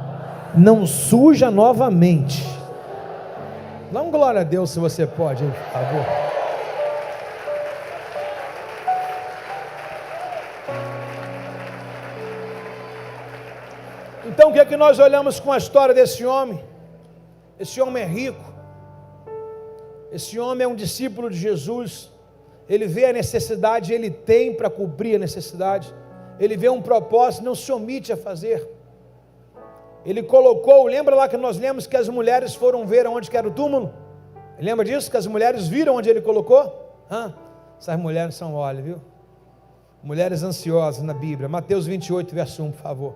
não surja novamente. Dá um glória a Deus se você pode, por favor. Então o que é que nós olhamos com a história desse homem? Esse homem é rico. Esse homem é um discípulo de Jesus. Ele vê a necessidade, ele tem para cobrir a necessidade. Ele vê um propósito, não se omite a fazer. Ele colocou, lembra lá que nós lemos que as mulheres foram ver onde que era o túmulo? Lembra disso? Que as mulheres viram onde ele colocou? Essas mulheres são, olha, viu? Mulheres ansiosas na Bíblia. Mateus 28, verso 1, por favor.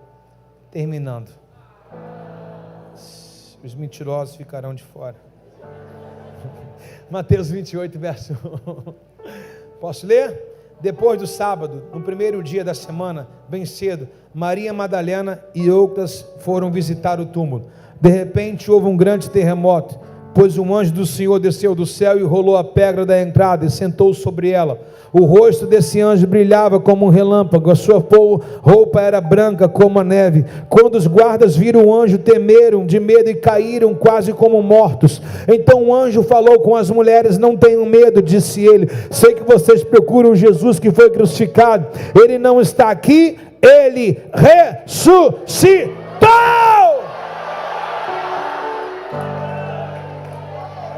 Terminando. Os mentirosos ficarão de fora. Mateus 28, verso 1. Posso ler? Depois do sábado, no primeiro dia da semana, bem cedo, Maria Madalena e outras foram visitar o túmulo. De repente houve um grande terremoto, pois um anjo do Senhor desceu do céu e rolou a pedra da entrada e sentou sobre ela. O rosto desse anjo brilhava como um relâmpago, a sua roupa era branca como a neve. Quando os guardas viram o anjo, temeram de medo e caíram quase como mortos. Então o anjo falou com as mulheres: não tenham medo, disse ele. Sei que vocês procuram Jesus que foi crucificado. Ele não está aqui, ele ressuscitou.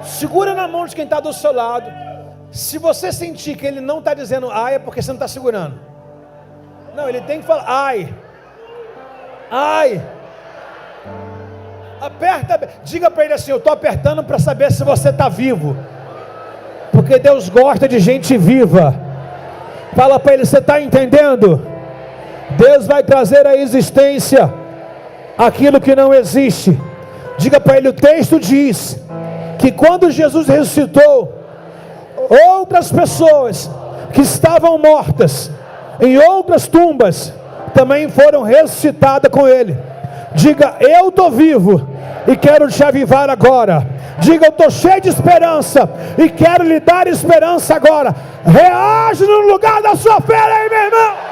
Segura na mão de quem está do seu lado. Se você sentir que ele não está dizendo ai, é porque você não está segurando. Não, ele tem que falar ai. Ai. Aperta, diga para ele assim: eu estou apertando para saber se você está vivo. Porque Deus gosta de gente viva. Fala para ele: você está entendendo? Deus vai trazer à existência aquilo que não existe. Diga para ele: o texto diz que quando Jesus ressuscitou, outras pessoas que estavam mortas em outras tumbas também foram ressuscitadas com ele. Diga: eu estou vivo e quero te avivar agora. Diga: eu estou cheio de esperança e quero lhe dar esperança agora. Reage no lugar da sua fé aí, meu irmão.